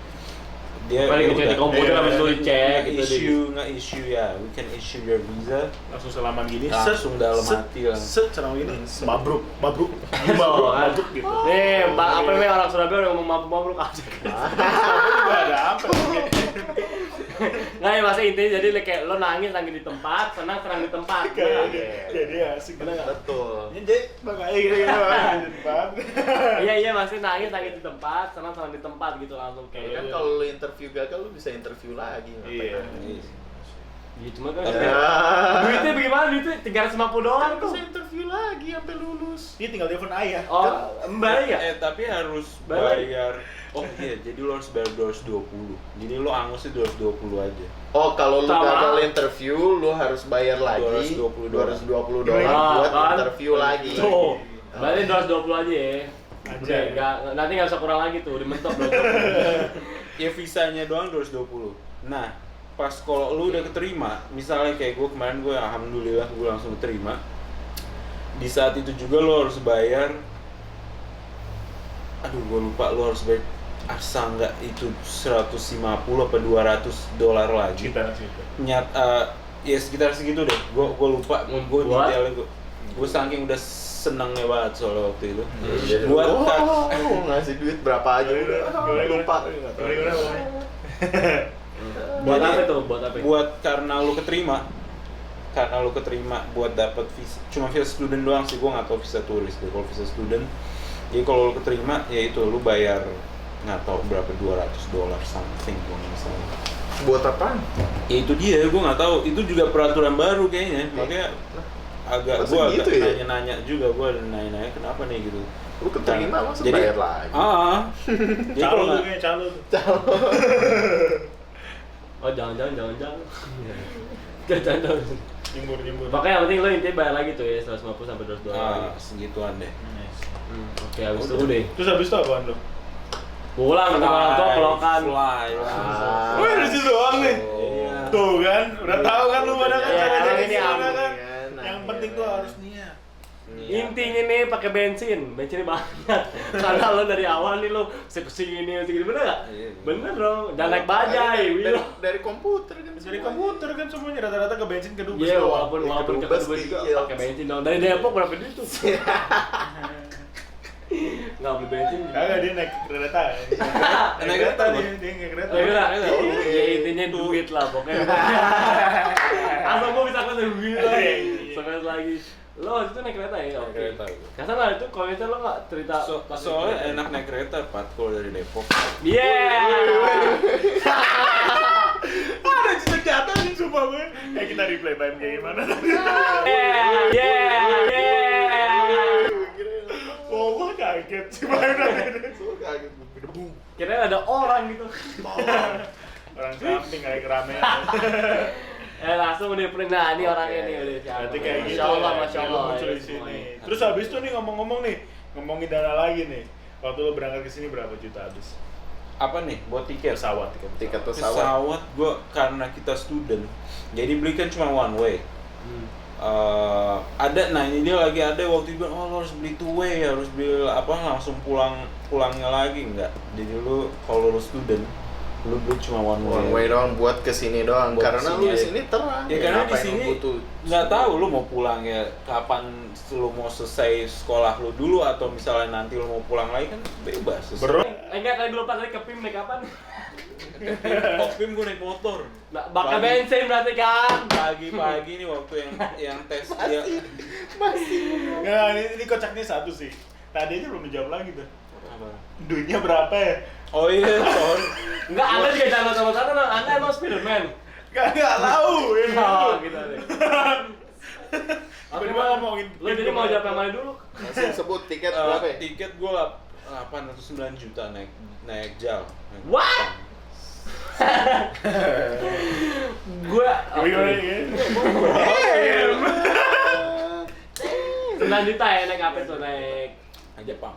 Speaker 4: Paling ngecek di komputer habis itu dicek gitu.
Speaker 1: Nge-issue ya, we can issue your visa
Speaker 2: Langsung salaman gini,
Speaker 1: langsung dalam hati lah.
Speaker 2: cara gini, mabruk
Speaker 4: Kan?
Speaker 2: gitu.
Speaker 4: Nih, apa namanya orang Surabaya udah ngomong mabuk aja.
Speaker 2: Tapi juga ada apa?
Speaker 4: Nggak ya masa intinya jadi kayak lo nangis di tempat, senang di tempat.
Speaker 2: Jadi asik.
Speaker 3: Betul.
Speaker 2: Jadi makanya gitu di tempat.
Speaker 4: Iya masih nangis di tempat, senang di tempat gitu langsung
Speaker 3: Ya
Speaker 4: kayak.
Speaker 3: kan kalau lu interview gagal lu bisa interview lagi.
Speaker 2: Iya.
Speaker 4: Gitu mah kan.
Speaker 3: Ya.
Speaker 4: Duitnya bagaimana? Duitnya $350
Speaker 3: Kan
Speaker 4: tuh.
Speaker 3: bisa interview lagi sampai lulus.
Speaker 2: Dia tinggal telepon ayah.
Speaker 4: Oh, mbak ya?
Speaker 1: Tapi harus
Speaker 4: Bayar.
Speaker 1: bayar. Oh iya, jadi lo harus bayar 220. Jadi lo angusnya 220 aja.
Speaker 3: Oh, kalau lu
Speaker 4: Sama.
Speaker 3: gagal interview, lu harus bayar lagi
Speaker 1: $220
Speaker 3: $220
Speaker 4: Ah,
Speaker 3: buat
Speaker 4: kan?
Speaker 3: interview lagi.
Speaker 4: Tuh. Berarti 220 aja ya.
Speaker 2: Aja.
Speaker 4: Udah, nanti nggak usah kurang lagi tuh, dimentok 220.
Speaker 1: Ya visanya doang 220. Nah, pas kalau lu udah keterima, misalnya kayak gue kemarin alhamdulillah gue langsung keterima. Di saat itu juga lo harus bayar. Aduh, gue lupa lo harus bayar asa nggak itu 150 apa $200 lagi.
Speaker 2: Kita.
Speaker 1: Ya sekitar segitu deh. Gue lupa. Gue
Speaker 4: Buat?
Speaker 1: detailnya gue saking udah senengnya banget soalnya waktu itu.
Speaker 3: Jadi
Speaker 1: Buat
Speaker 3: ngasih duit berapa aja udah lupa.
Speaker 4: Buat
Speaker 1: Jadi,
Speaker 4: apa tuh? Buat apa?
Speaker 1: Buat karena lu keterima buat dapat visa, cuma visa student doang sih, gua nggak tahu visa turis deh. Kalau visa student, jadi kalau lu keterima ya itu lu bayar nggak tahu berapa $200 something kalau nggak salah.
Speaker 3: Buat apaan?
Speaker 1: Ya itu dia, gua nggak tahu. Itu juga peraturan baru kayaknya, makanya
Speaker 3: Masa
Speaker 1: gua
Speaker 3: gitu
Speaker 1: agak
Speaker 3: ya?
Speaker 1: nanya-nanya juga, gua nanya-nanya kenapa nih gitu.
Speaker 3: Lu keterima masa
Speaker 1: Jadi-
Speaker 3: bayar lagi?
Speaker 1: Jadi kalau
Speaker 2: Calo tuh
Speaker 1: nggak
Speaker 2: kayak calo tuh.
Speaker 4: Oh jangan. Jangan.
Speaker 2: Jembur.
Speaker 4: Makanya yang penting lo intinya bayar lagi tuh ya 150 sampai $200
Speaker 1: segituan deh.
Speaker 4: Oke, habis itu udah.
Speaker 2: Terus habis itu apaan lu?
Speaker 4: Pulang ketemu orang tua pelokan.
Speaker 1: Fly.
Speaker 3: Ah.
Speaker 2: Wih, di situ doang nih.
Speaker 1: Iya.
Speaker 2: Tuh kan, udah tahu kan lu pada kan
Speaker 4: Iya,
Speaker 2: caranya
Speaker 4: ini
Speaker 2: gimana
Speaker 4: aman,
Speaker 2: kan.
Speaker 3: kan.
Speaker 2: Yang penting tuh harus niat.
Speaker 4: Intinya nih pakai bensinnya banyak. Karena lo dari awal nih lo kesini bener nggak?
Speaker 1: Iya.
Speaker 4: Bener dong. Jangan naik bajai, Wilo.
Speaker 3: Dari komputer kan.
Speaker 2: Dari komputer kan semuanya rata-rata ke bensin ke dubes.
Speaker 4: Iya,
Speaker 2: doang.
Speaker 4: walaupun ke
Speaker 3: Kedubes,
Speaker 4: kedua juga
Speaker 3: iya.
Speaker 4: pakai bensin dong. Dari Depok berapa duit tuh? Nggak beli bensin.
Speaker 2: Kagak dia naik kereta.
Speaker 1: Naik kereta
Speaker 2: dia naik kereta.
Speaker 4: Ya enggak,
Speaker 1: Iya.
Speaker 4: ya intinya duit lah pokoknya. Asal gua bisa kasih duit lagi. Sekali lagi. Lo itu naik kereta ya? Oke.
Speaker 1: kereta.
Speaker 4: Kasar lah itu kalau itu lo nggak cerita.
Speaker 1: Soalnya enak naik kereta, Pat, kalau dari Depok.
Speaker 4: Yeah.
Speaker 2: Ada cita jatuh nih sumpah gue. Kayak kita replay bahan kayak gimana tadi.
Speaker 4: Yeah.
Speaker 2: Oh, gue kaget sih bahan tadi.
Speaker 3: Kaget debu.
Speaker 4: Kirain ada orang gitu.
Speaker 2: Orang samping kayak keramaian.
Speaker 4: Langsung udah pernah ini orangnya nih udah siapa.
Speaker 2: Berarti kayak gitu.
Speaker 4: Masya Allah,
Speaker 2: ya,
Speaker 4: Masya
Speaker 2: lu
Speaker 4: Allah.
Speaker 2: muncul di sini. Terus habis itu nih ngomong-ngomong nih, ngomongin dana lagi nih. Waktu lu berangkat ke sini berapa juta habis?
Speaker 1: Apa nih? Buat tiket?
Speaker 2: Pesawat.
Speaker 3: Tiket pesawat.
Speaker 1: Pesawat gua karena kita student, jadi beli kan cuma one way. Ini dia lagi ada waktu itu, oh lo harus beli two way, harus beli apa langsung pulangnya lagi enggak. Jadi lu kalau lu student, lu beli cuma one way.
Speaker 3: One way doang buat kesini doang.
Speaker 1: Buat
Speaker 3: Karena
Speaker 1: kesini.
Speaker 3: lu di sini terang.
Speaker 1: Ya karena di
Speaker 3: ngapain
Speaker 1: sini
Speaker 3: lu butuh
Speaker 1: nggak tahu lu mau pulang ya kapan, lu mau selesai sekolah lu dulu atau misalnya nanti lu mau pulang lagi kan bebas.
Speaker 4: Enggak, tadi lupa tadi ke PIM naik kapan?
Speaker 1: Kopim gue naik motor.
Speaker 4: Bakal bensin berarti kan?
Speaker 1: Pagi-pagi nih waktu yang tes dia.
Speaker 2: Nggak, ini kocaknya satu sih. Tadi aja belum dijawab lagi tuh.
Speaker 1: Apa?
Speaker 2: Duitnya berapa ya?
Speaker 1: Oh iya, sorry.
Speaker 4: Enggak, Anda juga jangan sama-sama, Anda emang Spiderman.
Speaker 2: Nggak tahu.
Speaker 4: Oh, gitu deh.
Speaker 2: Tiba-tiba ngomongin.
Speaker 4: Lo jadi mau jawab yang mana dulu?
Speaker 3: langsung sebut tiket berapa ya?
Speaker 1: Tiket gue 809 juta naik JAL.
Speaker 4: What? Gua
Speaker 2: Gimana ya?
Speaker 4: 9 juta ya naik apa tuh? Naik Jepang.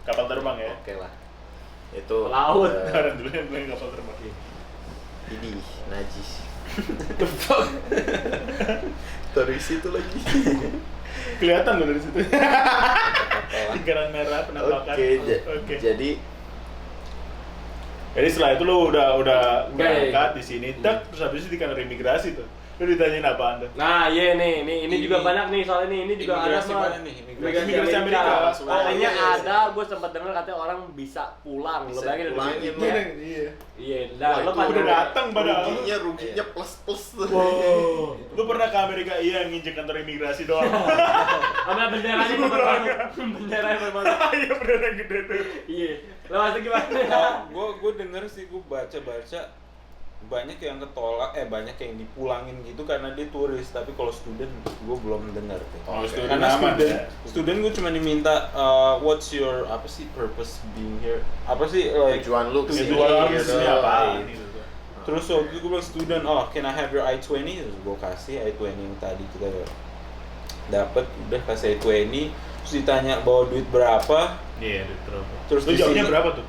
Speaker 2: Kapal terbang ya?
Speaker 3: Oke lah. Itu
Speaker 4: Laut.
Speaker 2: Sekarang dulu yang bilang kapal terbang.
Speaker 3: Idih, najis. Dari situ lagi.
Speaker 2: Kelihatan loh dari situ. Lingkaran merah penampakan.
Speaker 3: Oke,
Speaker 2: Oke.
Speaker 3: jadi
Speaker 2: Jadi setelah itu lu udah
Speaker 4: Enggak,
Speaker 2: berangkat di sini, terus habis itu di kantor imigrasi tuh. Lu ditanyain apaan tuh?
Speaker 4: Nah, iya nih, ini juga banyak nih soalnya ini juga ada
Speaker 1: Imigrasi mana nih?
Speaker 2: Imigrasi Amerika.
Speaker 4: Katanya
Speaker 3: Oh, iya.
Speaker 4: ada, gue sempat dengar katanya orang bisa pulang. Lo
Speaker 3: Bisa
Speaker 4: bayangin
Speaker 3: pulangin
Speaker 4: duit.
Speaker 3: lo.
Speaker 2: Iya.
Speaker 4: Iya,
Speaker 3: Wah,
Speaker 4: nah, lo
Speaker 3: itu
Speaker 4: pas
Speaker 2: udah datang padahal.
Speaker 3: Ruginya plus tuh.
Speaker 2: Wow. Lu pernah ke Amerika nginjek kantor imigrasi doang.
Speaker 4: sama benderanya berbaru. Benderanya berbaru.
Speaker 2: Iya bener yang gede tuh.
Speaker 4: Iya. Lo masih gimana?
Speaker 1: Gue denger sih, gue baca banyak yang ketolak, banyak yang dipulangin gitu karena dia turis. Tapi kalau student gue belum dengar tuh.
Speaker 2: Kalau student
Speaker 1: Karena
Speaker 2: aman,
Speaker 1: student,
Speaker 2: ya.
Speaker 1: student gue cuma diminta what's your apa sih purpose being here? Apa sih like
Speaker 3: Tujuan lu kesini
Speaker 2: Tujuan
Speaker 3: gitu.
Speaker 2: kesini apa?
Speaker 1: Terus waktu itu gue bilang student, can I have your I-20? Terus gue kasih I-20 yang tadi kita dapat, udah kasih I-20. Terus ditanya bawa duit berapa?
Speaker 2: Iya, terus.
Speaker 1: Terus
Speaker 2: Lu
Speaker 1: di
Speaker 2: jawabnya
Speaker 1: sini-
Speaker 2: berapa tuh?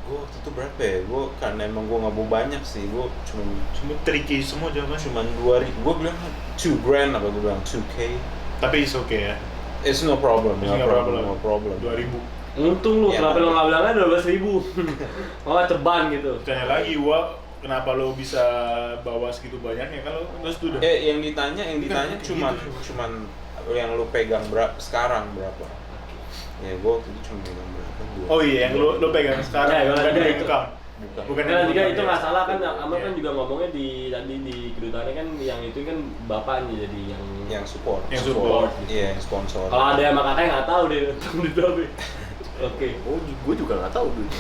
Speaker 1: Gue waktu itu berapa ya? Gue karena emang gue nggak mau banyak sih, gue
Speaker 2: Semua tricky semua jawabannya.
Speaker 1: cuman 2.000. Gue bilang 2 grand apa gue bilang 2K.
Speaker 2: Tapi it's okay ya.
Speaker 1: It's no problem,
Speaker 2: It's no problem.
Speaker 1: no problem.
Speaker 2: 2000.
Speaker 4: Untung lu,
Speaker 1: Iya,
Speaker 4: kenapa
Speaker 1: kan?
Speaker 4: lo nggak bilangnya 12.000? Oh, ceban gitu.
Speaker 2: Tanya lagi, kenapa lo bisa bawa segitu banyaknya? Kalau lo student.
Speaker 1: Yang ditanya
Speaker 2: Kan
Speaker 1: cuman
Speaker 2: gitu.
Speaker 1: cuman yang lu pegang sekarang berapa? Ya gue waktu itu cuma pegang berapa?
Speaker 2: Oh iya, yang lo pegang sekarang
Speaker 4: Ya,
Speaker 2: bukan
Speaker 4: juga
Speaker 2: di
Speaker 4: itu.
Speaker 2: account.
Speaker 1: Bukan.
Speaker 2: Bukan
Speaker 4: Karena
Speaker 2: yang
Speaker 4: juga
Speaker 2: account,
Speaker 4: itu
Speaker 2: ya.
Speaker 4: nggak salah kan, Amar
Speaker 2: Iya.
Speaker 4: kan juga ngomongnya tadi di kedutaannya kan yang itu kan bapaknya jadi yang
Speaker 1: support.
Speaker 2: Yang support.
Speaker 1: Iya, yang sponsor.
Speaker 4: kalau ada yang sama kakaknya nggak tahu deh tentang di tapi. Oke.
Speaker 3: Oh, gue juga nggak tahu duit.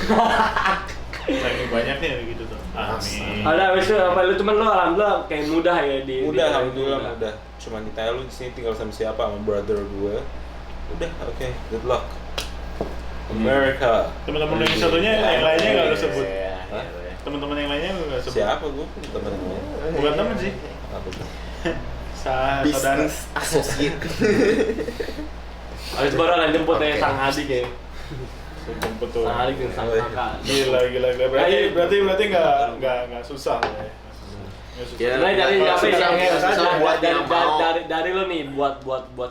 Speaker 2: Saking banyaknya gitu tuh. Amin.
Speaker 4: Ada habis itu apa lu cuman lo alhamdulillah kayak mudah ya di
Speaker 1: Udah,
Speaker 4: di-
Speaker 1: alhamdulillah udah. Cuman ditanya lu di sini tinggal sama siapa? Sama brother gue. Udah, oke, good luck. America.
Speaker 2: Teman-teman yang satunya, yang lainnya nggak lo sebut.
Speaker 3: Iya,
Speaker 1: Hah?
Speaker 3: iya.
Speaker 2: Teman-teman yang lainnya lo nggak sebut.
Speaker 1: Siapa gue? Temennya.
Speaker 2: Bukan temen sih.
Speaker 1: Apa tuh?
Speaker 2: Saudara.
Speaker 3: Business associate.
Speaker 4: Habis baru akan jemput
Speaker 3: Oke.
Speaker 4: sang adik ya.
Speaker 2: Jemput tuh.
Speaker 4: Sang adik dan sang kakak.
Speaker 2: Gila. Berarti nggak susah lah ya. Nggak susah.
Speaker 3: Ya,
Speaker 4: Sebenarnya dari
Speaker 3: kalau
Speaker 4: apa
Speaker 3: susah,
Speaker 4: yang
Speaker 3: susah buat yang mau.
Speaker 4: dari lo nih buat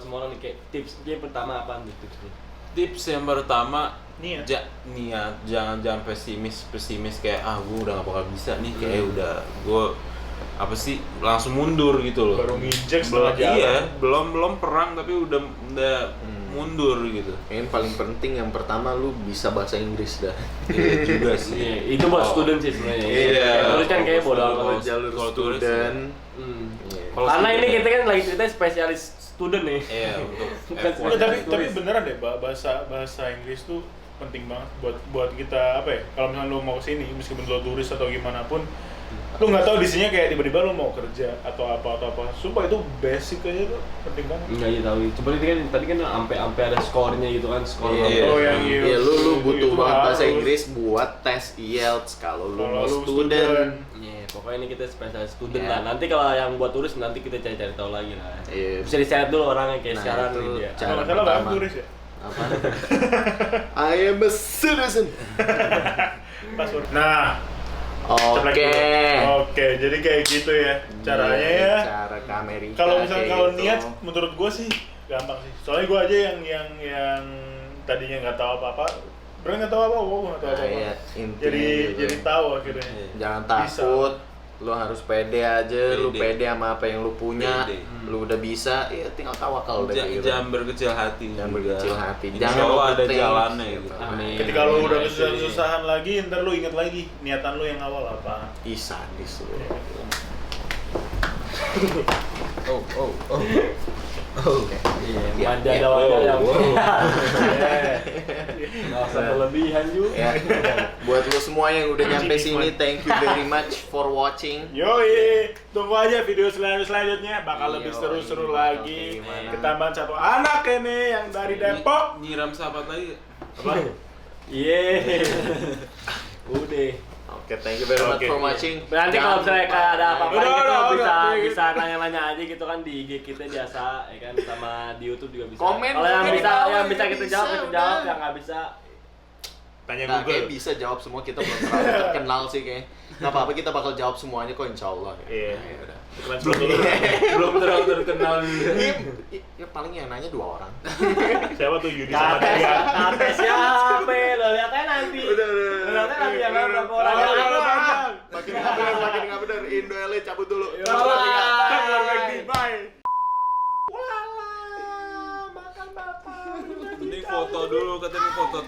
Speaker 4: semua lo nih kayak tipsnya pertama apa nih tipsnya?
Speaker 1: Tips yang pertama,
Speaker 2: Niat.
Speaker 1: niat, jangan pesimis kayak gue udah gak bakal bisa nih, kayak udah gue apa sih langsung mundur gitu loh.
Speaker 2: Baru nginjek
Speaker 1: belum
Speaker 2: setengah jalan.
Speaker 1: iya belum perang tapi udah mundur gitu.
Speaker 3: Yang paling penting yang pertama lu bisa bahasa Inggris dah.
Speaker 1: Iya juga sih.
Speaker 4: Iya, itu buat student sih sebenarnya.
Speaker 1: Iya.
Speaker 4: Terus kan kayak bodo
Speaker 1: Kalau
Speaker 4: amat.
Speaker 3: jalur
Speaker 1: kalau turis,
Speaker 3: student.
Speaker 4: Hmm.
Speaker 3: Iya.
Speaker 1: Kalau
Speaker 4: Karena
Speaker 1: student
Speaker 4: ini
Speaker 1: ya.
Speaker 4: kita kan lagi cerita spesialis student nih.
Speaker 1: Iya untuk
Speaker 4: Bukan
Speaker 1: F1.
Speaker 2: Nggak, tapi
Speaker 4: Turis.
Speaker 2: beneran deh bahasa Inggris tuh penting banget buat kita apa ya? Kalau misalnya lo mau kesini, meskipun lo turis atau gimana pun, lo nggak tahu di sini kayak tiba-tiba lo mau kerja atau apa. Sumpah itu basic aja tuh penting banget.
Speaker 4: Enggak iya tahu. Coba tadi kan sampai ada skornya gitu kan, skor.
Speaker 1: Iya.
Speaker 2: Oh yang
Speaker 3: Iya, lu butuh
Speaker 2: itu
Speaker 3: banget bahasa
Speaker 2: harus.
Speaker 3: Inggris buat tes IELTS kalau lu
Speaker 2: Kalau
Speaker 3: mau
Speaker 2: lu
Speaker 3: student.
Speaker 4: Iya, pokoknya ini kita spesialis student
Speaker 3: Iya.
Speaker 4: lah. Nanti kalau yang buat turis nanti kita cari-cari tahu lagi lah.
Speaker 3: Iya.
Speaker 4: Bisa di-share dulu orangnya kayak
Speaker 3: Nah,
Speaker 4: sekarang
Speaker 3: itu
Speaker 4: nih dia.
Speaker 3: cara
Speaker 2: Kalau salah
Speaker 3: pertama.
Speaker 2: bahasa turis ya.
Speaker 3: Apa? I am a citizen.
Speaker 2: Password. Nah,
Speaker 3: Oke.
Speaker 2: Oke, jadi kayak gitu ya caranya ya.
Speaker 3: Cara ke Amerika.
Speaker 2: Kalau misalnya
Speaker 3: kayak
Speaker 2: kalau
Speaker 3: gitu.
Speaker 2: niat, menurut gue sih gampang sih. Soalnya gue aja yang tadinya nggak tahu apa-apa, bener nggak tahu apa-apa, gue nggak tahu
Speaker 3: Nah,
Speaker 2: apa-apa.
Speaker 3: iya, intinya
Speaker 2: Jadi
Speaker 3: gitu.
Speaker 2: jadi tahu akhirnya.
Speaker 1: Iya.
Speaker 3: Jangan
Speaker 2: Bisa.
Speaker 3: takut. Lu harus pede aja, lu
Speaker 1: Pede.
Speaker 3: pede sama apa yang lu punya.
Speaker 1: Pede.
Speaker 3: Lu udah bisa, ya tinggal tawakal deh kayak gitu.
Speaker 1: Jangan berkecil hati.
Speaker 3: Jangan
Speaker 1: juga.
Speaker 3: berkecil hati.
Speaker 1: Insya
Speaker 3: Jangan
Speaker 1: Allah ada
Speaker 3: overthink.
Speaker 1: jalannya gitu.
Speaker 4: Amin.
Speaker 2: Ketika lu udah
Speaker 1: Amin.
Speaker 2: kesusahan-kesusahan lagi, ntar lu inget lagi niatan lu yang awal apa.
Speaker 3: Ih, sadis lu.
Speaker 1: Oh.
Speaker 4: Iya, manja
Speaker 3: Ya,
Speaker 4: ada wajah yang
Speaker 1: wow.
Speaker 4: nggak usah berlebihan juga.
Speaker 3: Ya. Buat lu semua yang udah nyampe
Speaker 2: Jimmy
Speaker 3: sini,
Speaker 2: Fun.
Speaker 3: thank you very much for watching.
Speaker 2: Yoi, tunggu aja video selanjutnya bakal lebih
Speaker 3: Yoi,
Speaker 2: seru-seru
Speaker 3: bakal
Speaker 2: lagi.
Speaker 3: kayak gimana.
Speaker 2: Ketambahan satu anak ini yang dari Depok.
Speaker 1: Nyiram sahabat lagi.
Speaker 4: Iya. Udah.
Speaker 3: Oke, thank you very much
Speaker 2: Oke.
Speaker 3: for watching.
Speaker 4: Nanti kalau misalnya kayak ada apa-apa
Speaker 2: Udah,
Speaker 4: gitu
Speaker 2: udah.
Speaker 4: bisa nanya-nanya aja gitu kan di IG kita biasa ya kan sama di YouTube juga bisa.
Speaker 3: Komen,
Speaker 4: Kalau yang
Speaker 3: komen di
Speaker 4: bisa
Speaker 3: bawah,
Speaker 4: yang bisa
Speaker 3: yang
Speaker 4: kita
Speaker 3: bisa,
Speaker 4: jawab kita
Speaker 3: udah.
Speaker 4: jawab, yang nggak bisa
Speaker 2: Tanya
Speaker 3: Nah,
Speaker 2: Google.
Speaker 3: kayak bisa jawab semua, kita belum terlalu terkenal sih kayak. Nggak apa-apa, kita bakal jawab semuanya kok insya Allah.
Speaker 2: Iya.
Speaker 3: Nah, ya udah.
Speaker 1: Belum terlalu terkenal.
Speaker 3: Ya paling yang nanya 2 orang.
Speaker 2: Siapa tuh Yudi sama
Speaker 4: kata
Speaker 2: Daya?
Speaker 4: kata siapa lo lihat aja nanti.
Speaker 3: Udah.
Speaker 4: Ibaratnya nanti yang berapa orang
Speaker 2: Kalau
Speaker 4: yang
Speaker 2: panjang.
Speaker 3: Makin nggak bener. Indo LA cabut dulu.
Speaker 2: Bye.
Speaker 1: Ini foto dulu, katanya foto